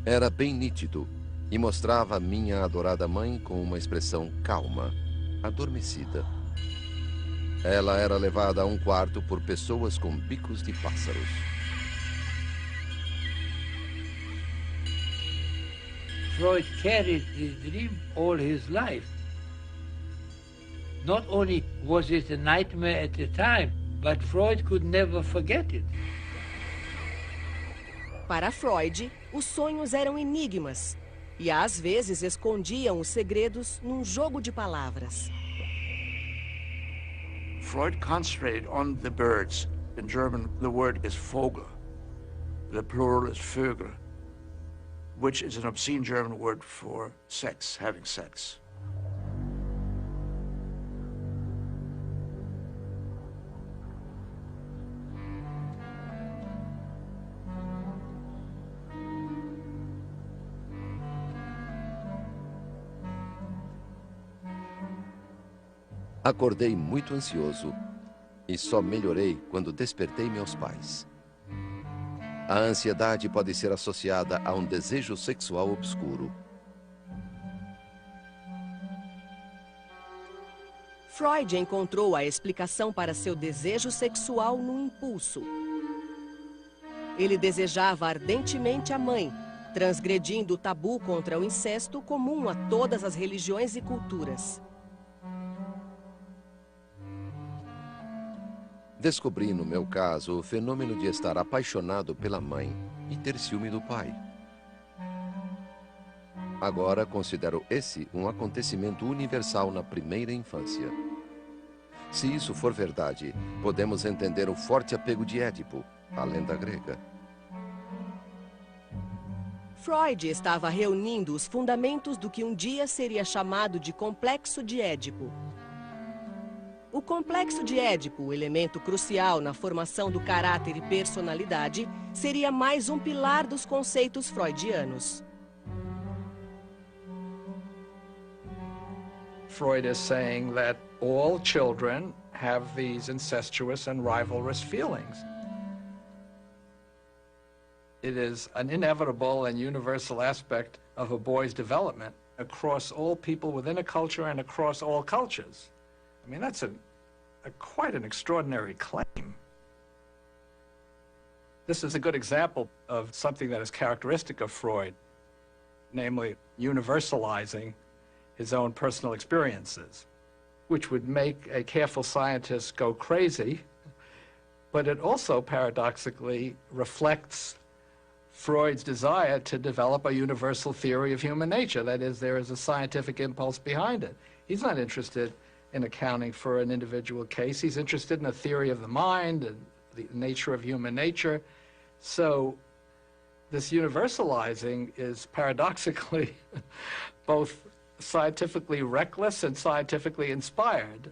Era bem nítido e mostrava minha adorada mãe com uma expressão calma, adormecida. Ela era levada a um quarto por pessoas com bicos de pássaros. Freud carried his dream all his life. Not only was it a nightmare at the time, but Freud could never forget it. Para Freud, os sonhos eram enigmas e às vezes escondiam os segredos num jogo de palavras. Freud concentrated on the birds. In German, the word is Vogel. The plural is Vögel, which is an obscene German word for sex, having sex. Acordei muito ansioso e só melhorei quando despertei meus pais. A ansiedade pode ser associada a um desejo sexual obscuro. Freud encontrou a explicação para seu desejo sexual no impulso. Ele desejava ardentemente a mãe, transgredindo o tabu contra o incesto comum a todas as religiões e culturas. Descobri, no meu caso, o fenômeno de estar apaixonado pela mãe e ter ciúme do pai. Agora considero esse um acontecimento universal na primeira infância. Se isso for verdade, podemos entender o forte apego de Édipo, a lenda grega. Freud estava reunindo os fundamentos do que um dia seria chamado de Complexo de Édipo. O Complexo de Édipo, o elemento crucial na formação do caráter e personalidade, seria mais um pilar dos conceitos freudianos. Freud is saying that all children have these incestuous and rivalrous feelings. It is an inevitable and universal aspect of a boy's development across all people within a culture and across all cultures. I mean, that's quite an extraordinary claim. This is a good example of something that is characteristic of Freud, namely universalizing his own personal experiences, which would make a careful scientist go crazy, but it also paradoxically reflects Freud's desire to develop a universal theory of human nature. That is, there is a scientific impulse behind it. He's not interested in accounting for an individual case. He's interested in a theory of the mind and the nature of human nature. So this universalizing is paradoxically both scientifically reckless and scientifically inspired.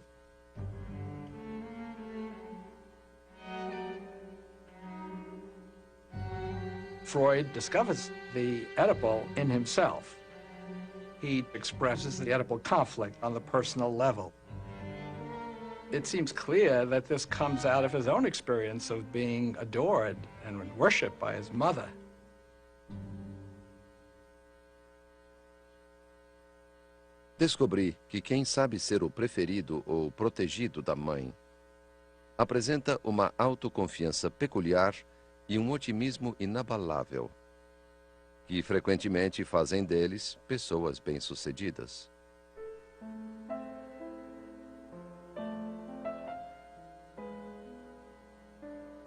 Freud discovers the Oedipal in himself. He expresses the Oedipal conflict on the personal level. It seems clear that this comes out of his own experience of being adored and worshipped by his mother. Descobri que quem sabe ser o preferido ou protegido da mãe apresenta uma autoconfiança peculiar e um otimismo inabalável, que frequentemente fazem deles pessoas bem-sucedidas.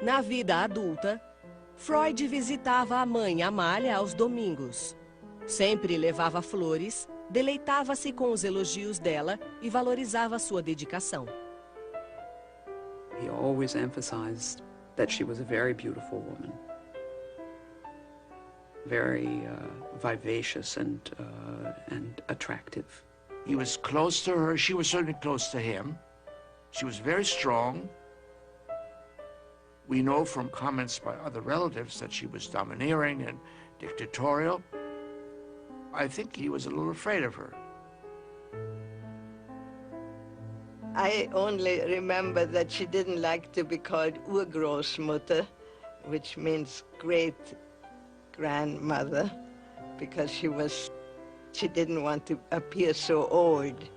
Na vida adulta, Freud visitava a mãe Amália aos domingos. Sempre levava flores, deleitava-se com os elogios dela e valorizava sua dedicação. He always emphasized that she was a very beautiful woman, very vivacious and attractive. He was close to her. She was certainly close to him. She was very strong. We know from comments by other relatives that she was domineering and dictatorial. I think he was a little afraid of her. I only remember that she didn't like to be called Urgroßmutter, which means great-grandmother, because she didn't want to appear so old.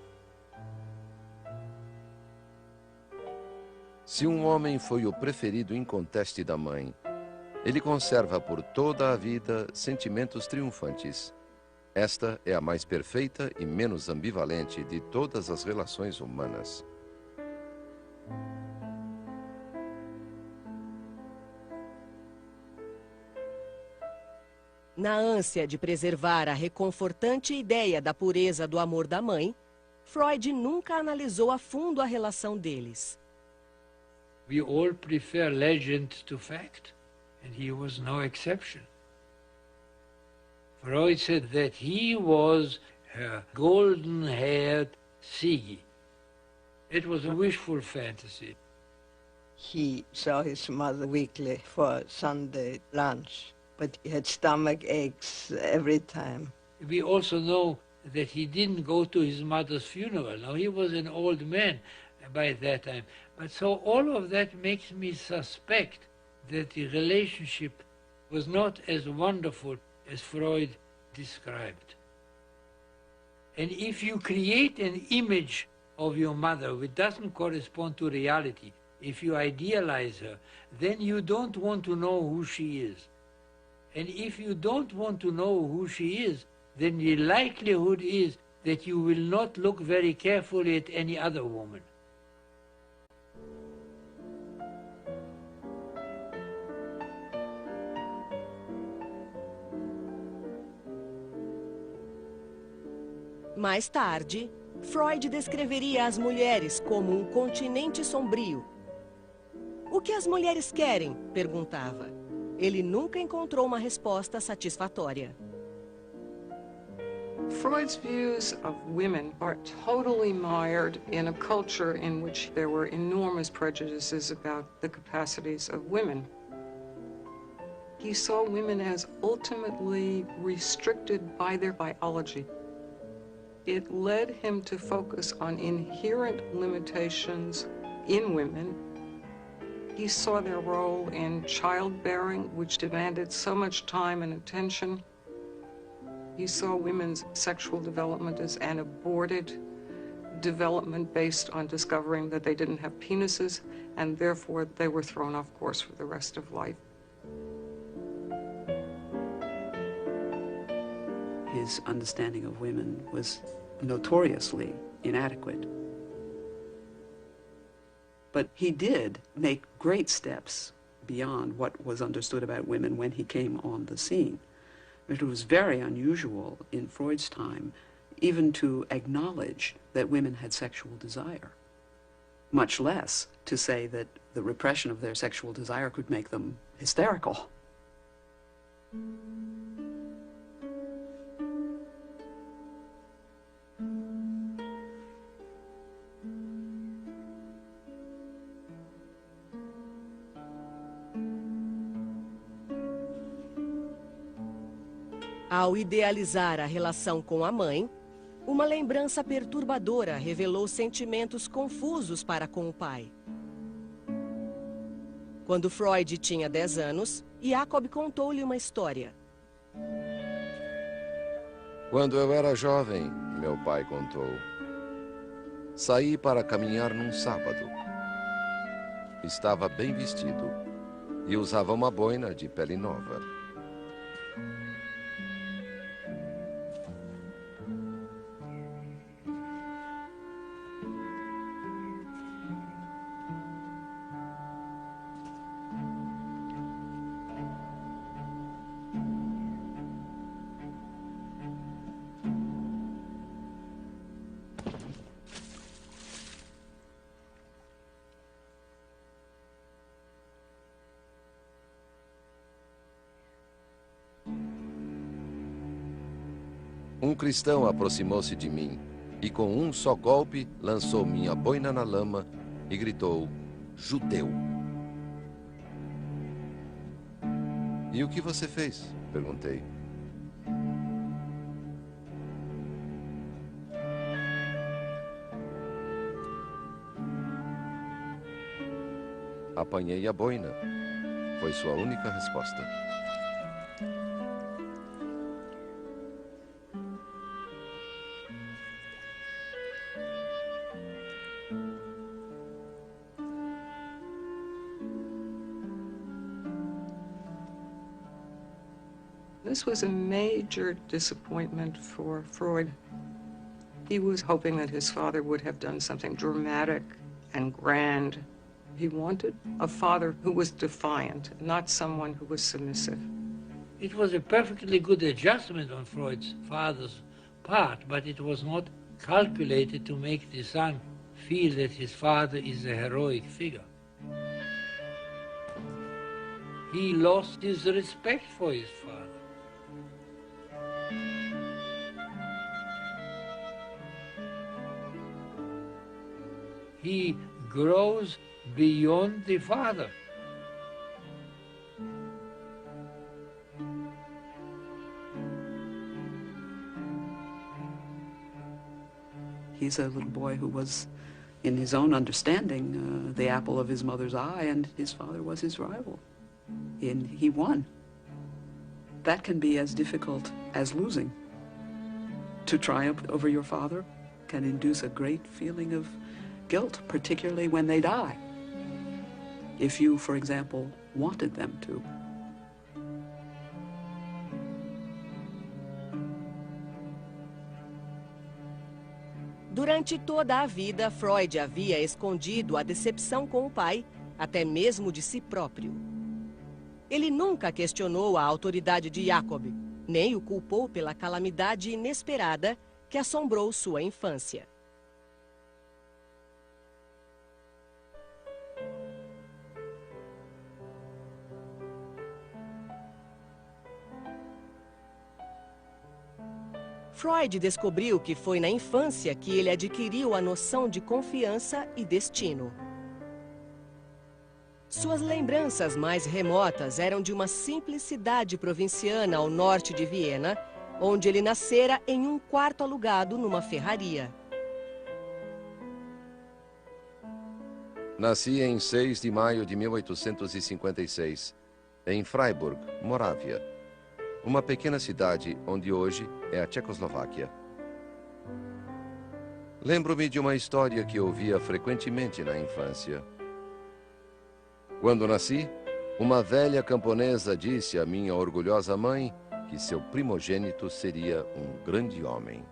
Se um homem foi o preferido inconteste da mãe, ele conserva por toda a vida sentimentos triunfantes. Esta é a mais perfeita e menos ambivalente de todas as relações humanas. Na ânsia de preservar a reconfortante ideia da pureza do amor da mãe, Freud nunca analisou a fundo a relação deles. We all prefer legend to fact, and he was no exception. Freud said that he was her golden-haired Siggy. It was a wishful fantasy. He saw his mother weekly for Sunday lunch, but he had stomach aches every time. We also know that he didn't go to his mother's funeral. Now, he was an old man by that time. But so all of that makes me suspect that the relationship was not as wonderful as Freud described. And if you create an image of your mother which doesn't correspond to reality, if you idealize her, then you don't want to know who she is. And if you don't want to know who she is, then the likelihood is that you will not look very carefully at any other woman. Mais tarde, Freud descreveria as mulheres como um continente sombrio. O que as mulheres querem? Perguntava. Ele nunca encontrou uma resposta satisfatória. Freud's views of women are totally mired in a culture in which there were enormous prejudices about the capacities of women. He saw women as ultimately restricted by their biology. It led him to focus on inherent limitations in women. He saw their role in childbearing, which demanded so much time and attention. He saw women's sexual development as an aborted development based on discovering that they didn't have penises, and therefore they were thrown off course for the rest of life. His understanding of women was notoriously inadequate. But he did make great steps beyond what was understood about women when he came on the scene. It was very unusual in Freud's time even to acknowledge that women had sexual desire, much less to say that the repression of their sexual desire could make them hysterical. Ao idealizar a relação com a mãe, uma lembrança perturbadora revelou sentimentos confusos para com o pai. Quando Freud tinha 10 anos, Jacob contou-lhe uma história. Quando eu era jovem, meu pai contou, saí para caminhar num sábado. Estava bem vestido e usava uma boina de pele nova. Um cristão aproximou-se de mim e com um só golpe lançou minha boina na lama e gritou, judeu. E o que você fez? Perguntei. Apanhei a boina. Foi sua única resposta. This was a major disappointment for Freud. He was hoping that his father would have done something dramatic and grand. He wanted a father who was defiant, not someone who was submissive. It was a perfectly good adjustment on Freud's father's part, but it was not calculated to make the son feel that his father is a heroic figure. He lost his respect for his father. He grows beyond the father. He's a little boy who was, in his own understanding, the apple of his mother's eye, and his father was his rival. And he won. That can be as difficult as losing. To triumph over your father can induce a great feeling of guilt, particularly when they die. If you, for example, wanted them to. Durante toda a vida, Freud havia escondido a decepção com o pai, até mesmo de si próprio. Ele nunca questionou a autoridade de Jacob, nem o culpou pela calamidade inesperada que assombrou sua infância. Freud descobriu que foi na infância que ele adquiriu a noção de confiança e destino. Suas lembranças mais remotas eram de uma simples cidade provinciana ao norte de Viena, onde ele nascera em um quarto alugado numa ferraria. Nasci em 6 de maio de 1856, em Freiburg, Morávia, uma pequena cidade onde hoje é a Tchecoslováquia. Lembro-me de uma história que ouvia frequentemente na infância. Quando nasci, uma velha camponesa disse à minha orgulhosa mãe que seu primogênito seria um grande homem.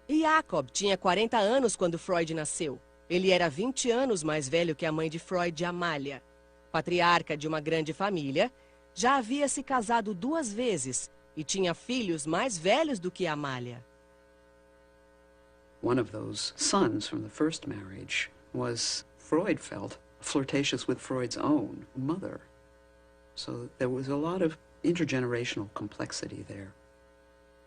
Jacob tinha 40 anos quando Freud nasceu. Ele era 20 anos mais velho que a mãe de Freud, Amália. Patriarca de uma grande família, já havia se casado 2 vezes e tinha filhos mais velhos do que Amália. One of those sons from the first marriage was, Freud felt, flirtatious with Freud's own mother. So there was a lot of intergenerational complexity there.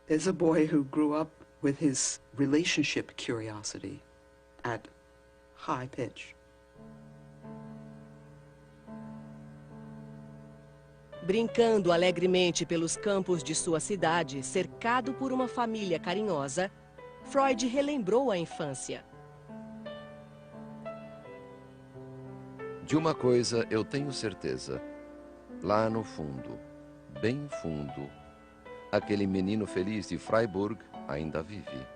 There's a boy who grew up with his relationship curiosity at high pitch. Brincando alegremente pelos campos de sua cidade, cercado por uma família carinhosa, Freud relembrou a infância. De uma coisa eu tenho certeza. Lá no fundo, bem fundo, aquele menino feliz de Freiburg ainda vive.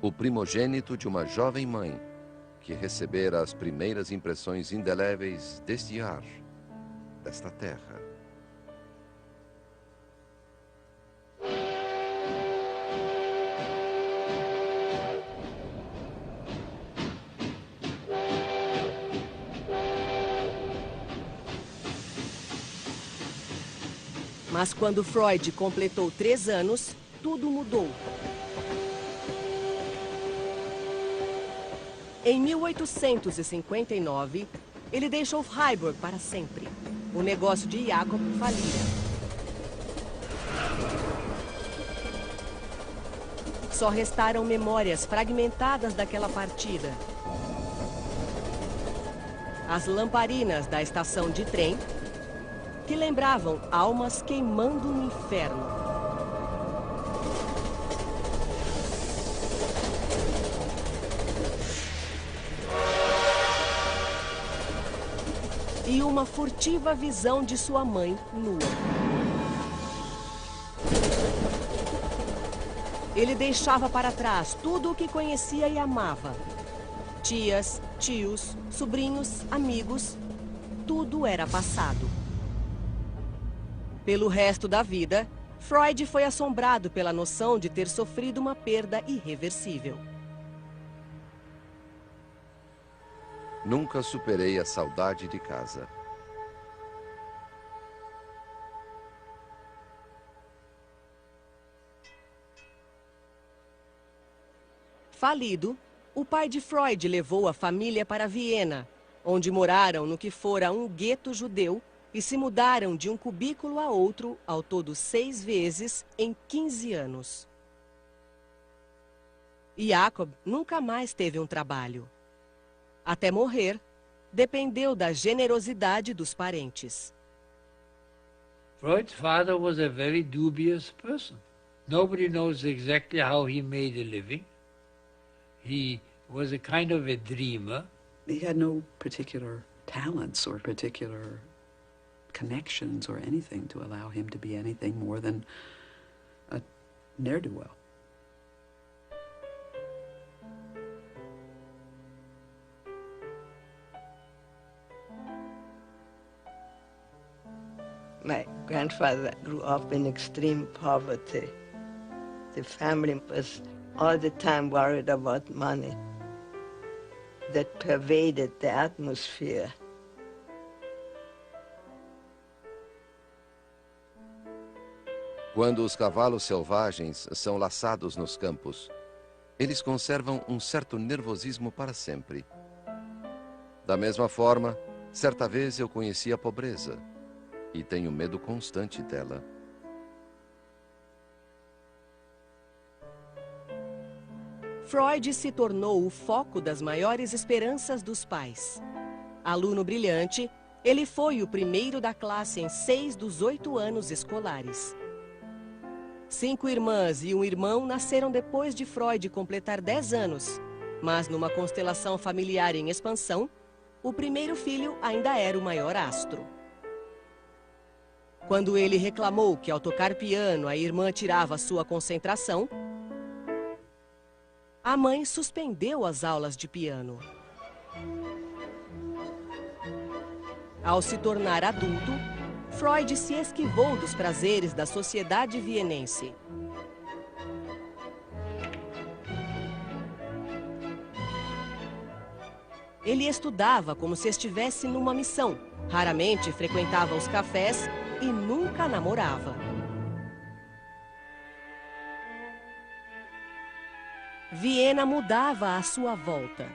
O primogênito de uma jovem mãe que recebera as primeiras impressões indeléveis deste ar, desta terra. Mas quando Freud completou 3 anos, tudo mudou. Em 1859, ele deixou Freiburg para sempre. O negócio de Jacob falira. Só restaram memórias fragmentadas daquela partida. As lamparinas da estação de trem, que lembravam almas queimando no inferno. E uma furtiva visão de sua mãe nua. Ele deixava para trás tudo o que conhecia e amava. Tias, tios, sobrinhos, amigos, tudo era passado. Pelo resto da vida, Freud foi assombrado pela noção de ter sofrido uma perda irreversível. Nunca superei a saudade de casa. Falido, o pai de Freud levou a família para Viena, onde moraram no que fora um gueto judeu e se mudaram de um cubículo a outro, ao todo 6 vezes, em 15 anos. Jacob nunca mais teve um trabalho. Até morrer, dependeu da generosidade dos parentes. Freud's father was a very dubious person. Nobody knows exactly how he made a living. He was a kind of a dreamer. He had no particular talents or particular connections or anything to allow him to be anything more than a ne'er-do-well. My grandfather grew up in extreme poverty. The family was all the time worried about money. That pervaded the atmosphere. Quando os cavalos selvagens são laçados nos campos, eles conservam um certo nervosismo para sempre. Da mesma forma, certa vez eu conheci a pobreza e tenho medo constante dela. Freud se tornou o foco das maiores esperanças dos pais. Aluno brilhante, ele foi o primeiro da classe em 6 dos 8 anos escolares. 5 irmãs e um irmão nasceram depois de Freud completar 10 anos, mas numa constelação familiar em expansão, o primeiro filho ainda era o maior astro. Quando ele reclamou que ao tocar piano a irmã tirava sua concentração, a mãe suspendeu as aulas de piano. Ao se tornar adulto, Freud se esquivou dos prazeres da sociedade vienense. Ele estudava como se estivesse numa missão, raramente frequentava os cafés e nunca namorava. Viena mudava à sua volta.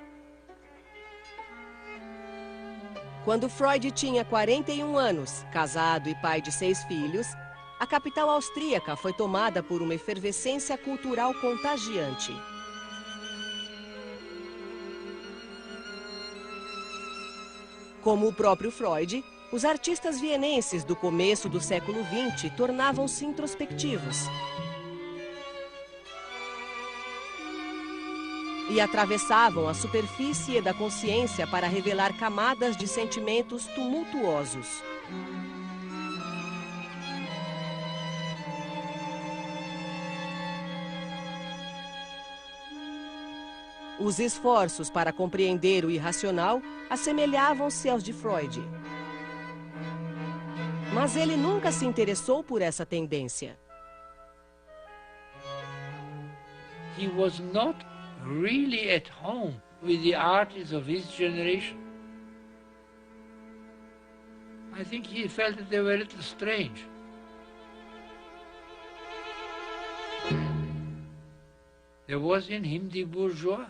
Quando Freud tinha 41 anos, casado e pai de 6 filhos, a capital austríaca foi tomada por uma efervescência cultural contagiante. Como o próprio Freud, os artistas vienenses do começo do século XX tornavam-se introspectivos e atravessavam a superfície da consciência para revelar camadas de sentimentos tumultuosos. Os esforços para compreender o irracional assemelhavam-se aos de Freud. Mas ele nunca se interessou por essa tendência. He was not really at home with the artists of his generation. I think he felt that they were a little strange. There was in him the bourgeois.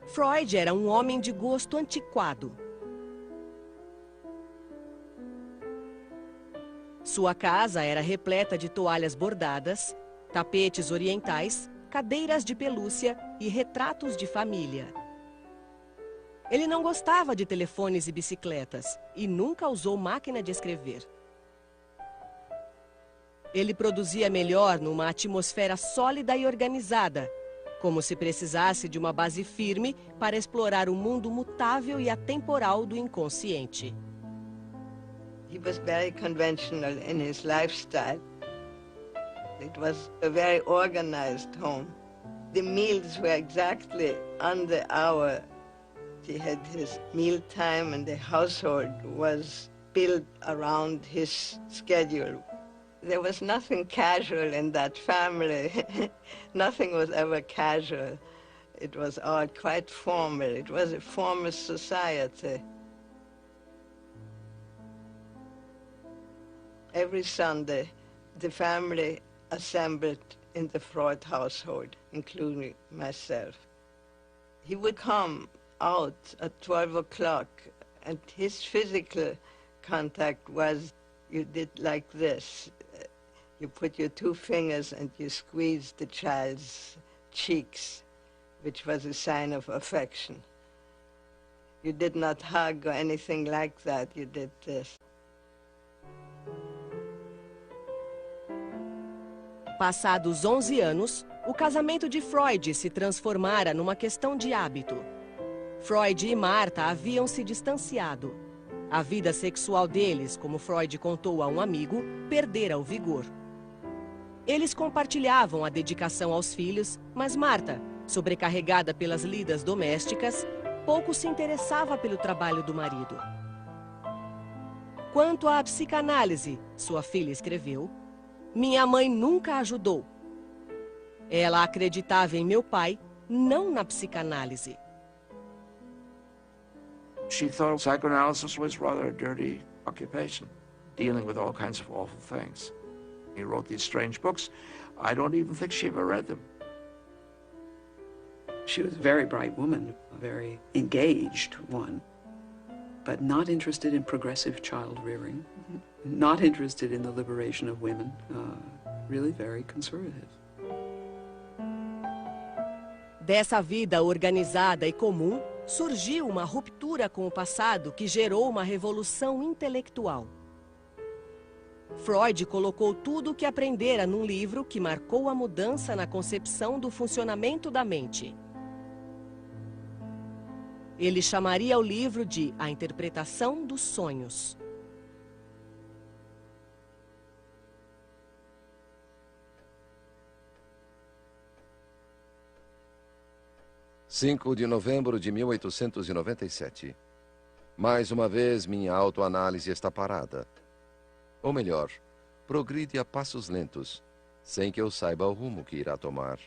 Freud era um homem de gosto antiquado. Sua casa era repleta de toalhas bordadas, tapetes orientais, cadeiras de pelúcia e retratos de família. Ele não gostava de telefones e bicicletas e nunca usou máquina de escrever. Ele produzia melhor numa atmosfera sólida e organizada, como se precisasse de uma base firme para explorar o mundo mutável e atemporal do inconsciente. He was very conventional in his lifestyle. It was a very organized home. The meals were exactly on the hour. He had his meal time, and the household was built around his schedule. There was nothing casual in that family. Nothing was ever casual. It was all quite formal. It was a formal society. Every Sunday, the family assembled in the Freud household, including myself. He would come out at 12 o'clock, and his physical contact was, you did like this. You put your two fingers and you squeezed the child's cheeks, which was a sign of affection. You did not hug or anything like that. You did this. Passados 11 anos, o casamento de Freud se transformara numa questão de hábito. Freud e Martha haviam se distanciado. A vida sexual deles, como Freud contou a um amigo, perdera o vigor. Eles compartilhavam a dedicação aos filhos, mas Martha, sobrecarregada pelas lidas domésticas, pouco se interessava pelo trabalho do marido. Quanto à psicanálise, sua filha escreveu, minha mãe nunca ajudou. Ela acreditava em meu pai, não na psicanálise. She thought psychoanalysis was rather a dirty occupation, dealing with all kinds of awful things. He wrote these strange books. I don't even think she ever read them. She was a very bright woman, a very engaged one, but not interested in progressive child rearing, not interested in the liberation of women, really very conservative. Dessa vida organizada e comum, surgiu uma ruptura com o passado que gerou uma revolução intelectual. Freud colocou tudo o que aprendera num livro que marcou a mudança na concepção do funcionamento da mente. Ele chamaria o livro de A Interpretação dos Sonhos. (5 de novembro de 1897). Mais uma vez, minha autoanálise está parada. Ou melhor, progride a passos lentos, sem que eu saiba o rumo que irá tomar.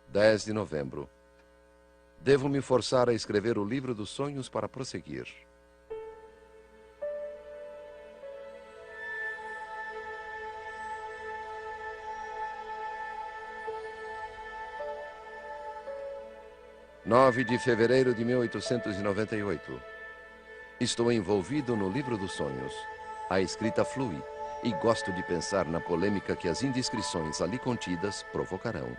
10 de novembro. Devo me forçar a escrever o livro dos sonhos para prosseguir. (9 de fevereiro de 1898). Estou envolvido no livro dos sonhos. A escrita flui e gosto de pensar na polêmica que as indiscrições ali contidas provocarão.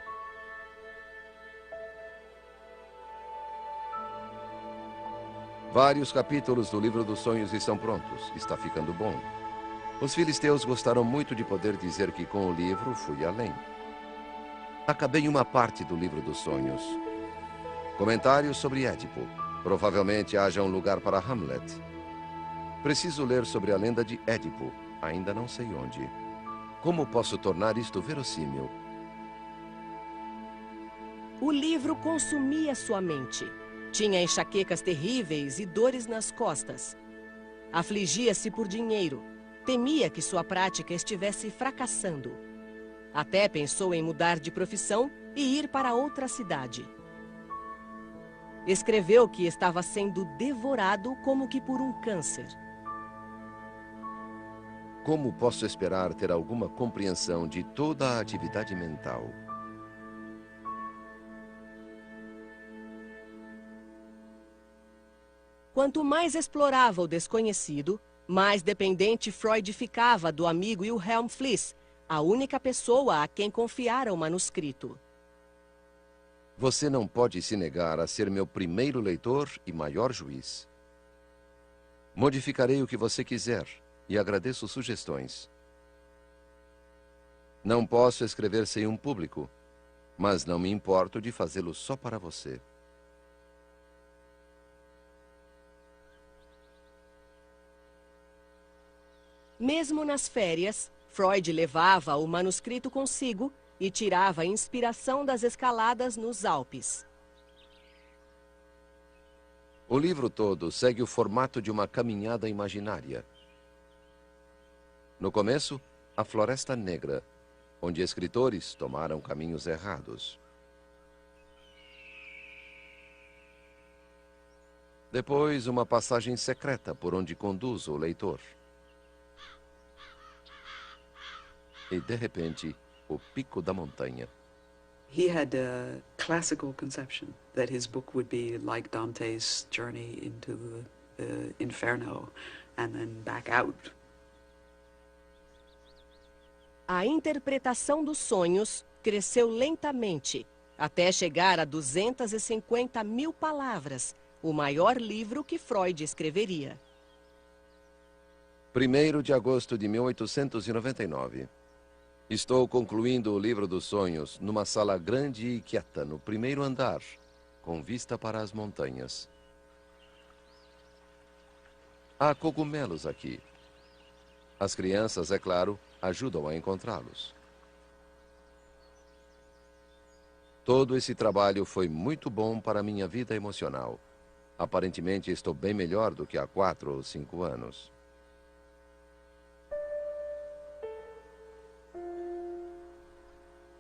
Vários capítulos do livro dos sonhos estão prontos. Está ficando bom. Os filisteus gostaram muito de poder dizer que com o livro fui além. Acabei uma parte do livro dos sonhos. Comentários sobre Édipo. Provavelmente haja um lugar para Hamlet. Preciso ler sobre a lenda de Édipo. Ainda não sei onde. Como posso tornar isto verossímil? O livro consumia sua mente. Tinha enxaquecas terríveis e dores nas costas. Afligia-se por dinheiro. Temia que sua prática estivesse fracassando. Até pensou em mudar de profissão e ir para outra cidade. Escreveu que estava sendo devorado como que por um câncer. Como posso esperar ter alguma compreensão de toda a atividade mental? Quanto mais explorava o desconhecido, mais dependente Freud ficava do amigo Wilhelm Fliess, a única pessoa a quem confiara o manuscrito. Você não pode se negar a ser meu primeiro leitor e maior juiz. Modificarei o que você quiser e agradeço sugestões. Não posso escrever sem um público, mas não me importo de fazê-lo só para você. Mesmo nas férias, Freud levava o manuscrito consigo e tirava inspiração das escaladas nos Alpes. O livro todo segue o formato de uma caminhada imaginária. No começo, a Floresta Negra, onde escritores tomaram caminhos errados. Depois, uma passagem secreta por onde conduz o leitor. E, de repente, o pico da montanha. He had a classical conception that his book would be like Dante's journey into the Inferno and then back out. A interpretação dos sonhos cresceu lentamente, até chegar a 250.000 palavras, o maior livro que Freud escreveria. 1º de agosto de 1899. Estou concluindo o livro dos sonhos numa sala grande e quieta no 1º andar, com vista para as montanhas. Há cogumelos aqui. As crianças, é claro, ajudam a encontrá-los. Todo esse trabalho foi muito bom para minha vida emocional. Aparentemente estou bem melhor do que há 4 ou 5 anos.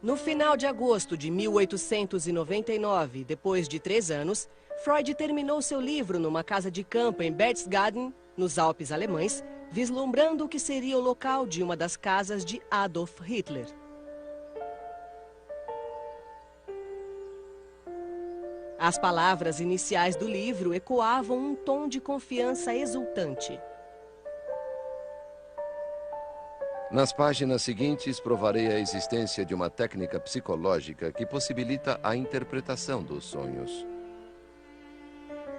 No final de agosto de 1899, depois de 3 anos, Freud terminou seu livro numa casa de campo em Berchtesgaden, nos Alpes alemães, vislumbrando o que seria o local de uma das casas de Adolf Hitler. As palavras iniciais do livro ecoavam um tom de confiança exultante. Nas páginas seguintes, provarei a existência de uma técnica psicológica que possibilita a interpretação dos sonhos.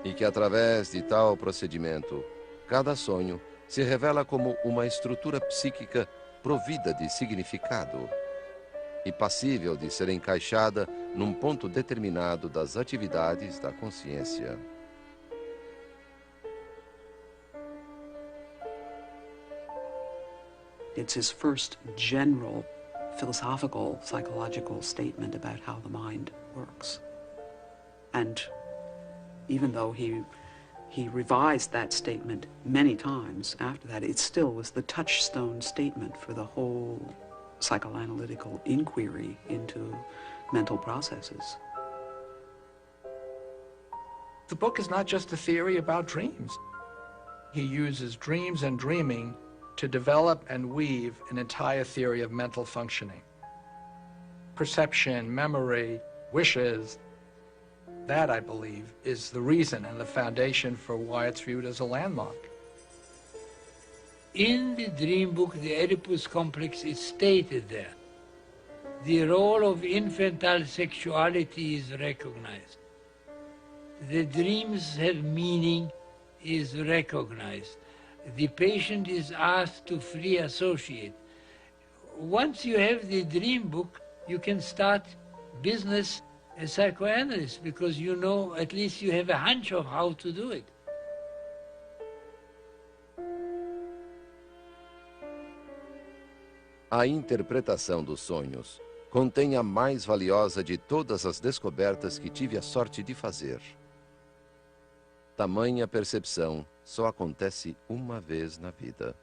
E que, através de tal procedimento, cada sonho se revela como uma estrutura psíquica provida de significado e passível de ser encaixada num ponto determinado das atividades da consciência. It's his first general philosophical, psychological statement about how the mind works. And even though he revised that statement many times after that, it still was the touchstone statement for the whole psychoanalytical inquiry into mental processes. The book is not just a theory about dreams. He uses dreams and dreaming to develop and weave an entire theory of mental functioning. Perception, memory, wishes, that, I believe, is the reason and the foundation for why it's viewed as a landmark. In the dream book, the Oedipus complex is stated there. The role of infantile sexuality is recognized. The dreams have meaning is recognized. The patient is asked to free associate. Once you have the dream book, you can start business as psychoanalyst because you know, at least you have a hunch of how to do it. A interpretação dos sonhos contém a mais valiosa de todas as descobertas que tive a sorte de fazer. Tamanha percepção só acontece uma vez na vida.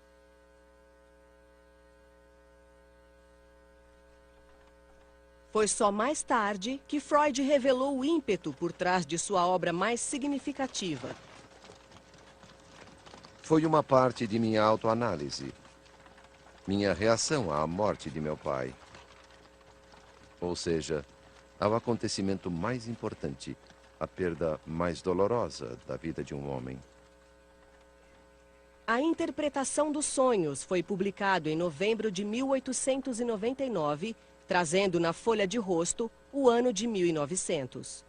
Foi só mais tarde que Freud revelou o ímpeto por trás de sua obra mais significativa. Foi uma parte de minha autoanálise, minha reação à morte de meu pai. Ou seja, ao acontecimento mais importante, a perda mais dolorosa da vida de um homem. A Interpretação dos Sonhos foi publicado em novembro de 1899, trazendo na folha de rosto o ano de 1900.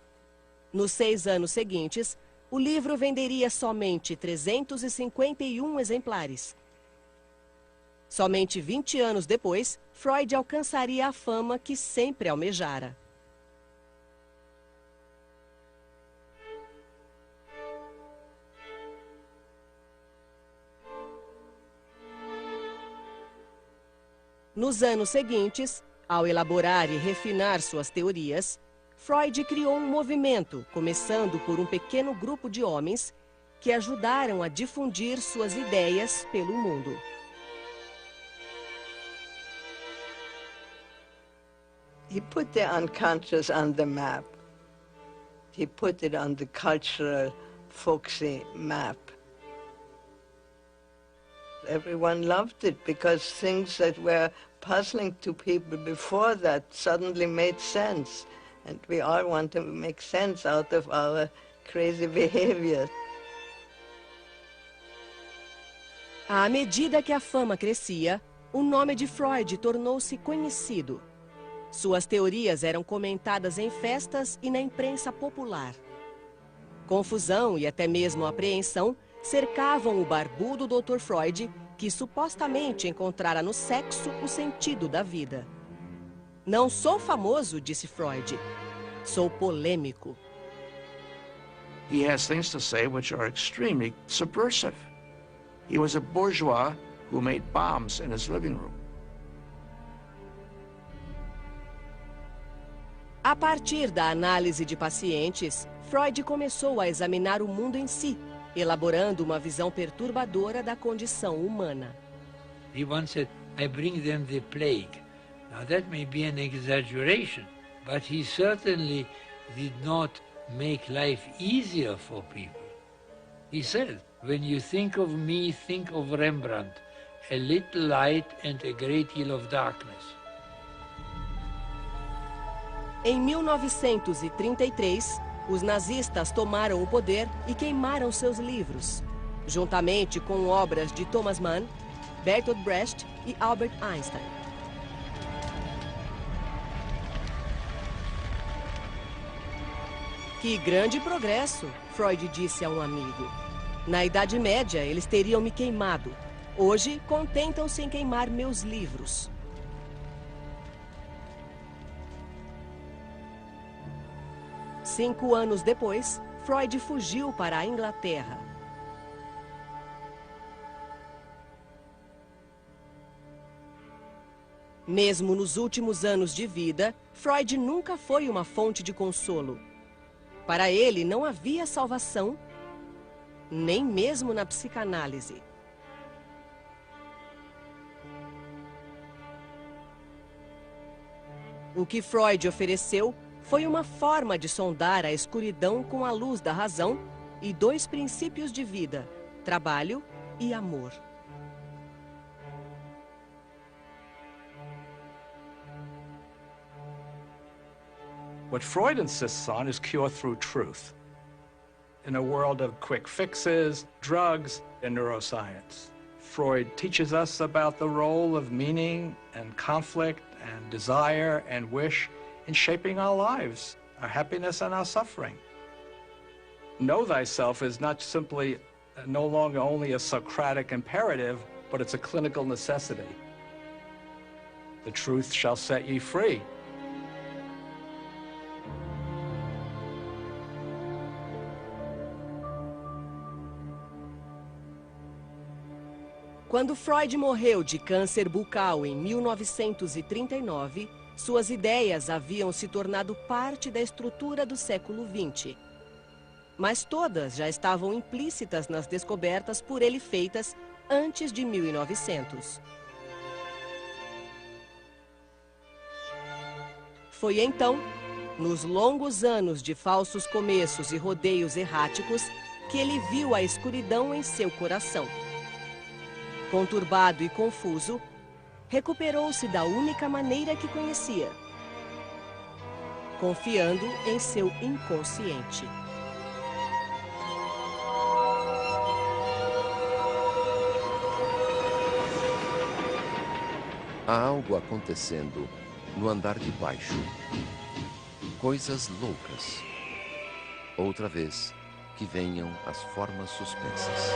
Nos 6 anos seguintes, o livro venderia somente 351 exemplares. Somente 20 anos depois, Freud alcançaria a fama que sempre almejara. Nos anos seguintes, ao elaborar e refinar suas teorias, Freud criou um movimento, começando por um pequeno grupo de homens que ajudaram a difundir suas ideias pelo mundo. He put the unconscious on the map. He put it on the cultural, folksy map. Everyone loved it because things that were puzzling to people before that suddenly made sense. And we all want to make sense out of our crazy behavior. À medida que a fama crescia, o nome de Freud tornou-se conhecido. Suas teorias eram comentadas em festas e na imprensa popular. Confusão e até mesmo apreensão cercavam o barbudo Dr. Freud, que supostamente encontrara no sexo o sentido da vida. Não sou famoso, disse Freud. Sou polêmico. He has things to say which are extremely subversive. He was a bourgeois who made bombs in his living room. A partir da análise de pacientes, Freud começou a examinar o mundo em si, elaborando uma visão perturbadora da condição humana. He once said, I bring them the plague. Now that may be an exaggeration, but he certainly did not make life easier for people. He said, when you think of me, think of Rembrandt, a little light and a great deal of darkness. Em 1933, os nazistas tomaram o poder e queimaram seus livros, juntamente com obras de Thomas Mann, Bertolt Brecht e Albert Einstein. Que grande progresso, Freud disse a um amigo. Na Idade Média, eles teriam me queimado. Hoje, contentam-se em queimar meus livros. Cinco anos depois, Freud fugiu para a Inglaterra. Mesmo nos últimos anos de vida, Freud nunca foi uma fonte de consolo. Para ele, não havia salvação, nem mesmo na psicanálise. O que Freud ofereceu foi uma forma de sondar a escuridão com a luz da razão e dois princípios de vida, trabalho e amor. What Freud insists on is cure through truth. In a world of quick fixes, drugs, and neuroscience, Freud teaches us about the role of meaning and conflict and desire and wish in shaping our lives, our happiness and our suffering. Know thyself is not simply no longer only a Socratic imperative, but it's a clinical necessity. The truth shall set ye free. Quando Freud morreu de câncer bucal em 1939, suas ideias haviam se tornado parte da estrutura do século XX. Mas todas já estavam implícitas nas descobertas por ele feitas antes de 1900. Foi então, nos longos anos de falsos começos e rodeios erráticos, que ele viu a escuridão em seu coração. Conturbado e confuso, recuperou-se da única maneira que conhecia, confiando em seu inconsciente. Há algo acontecendo no andar de baixo. Coisas loucas. Outra vez, que venham as formas suspensas.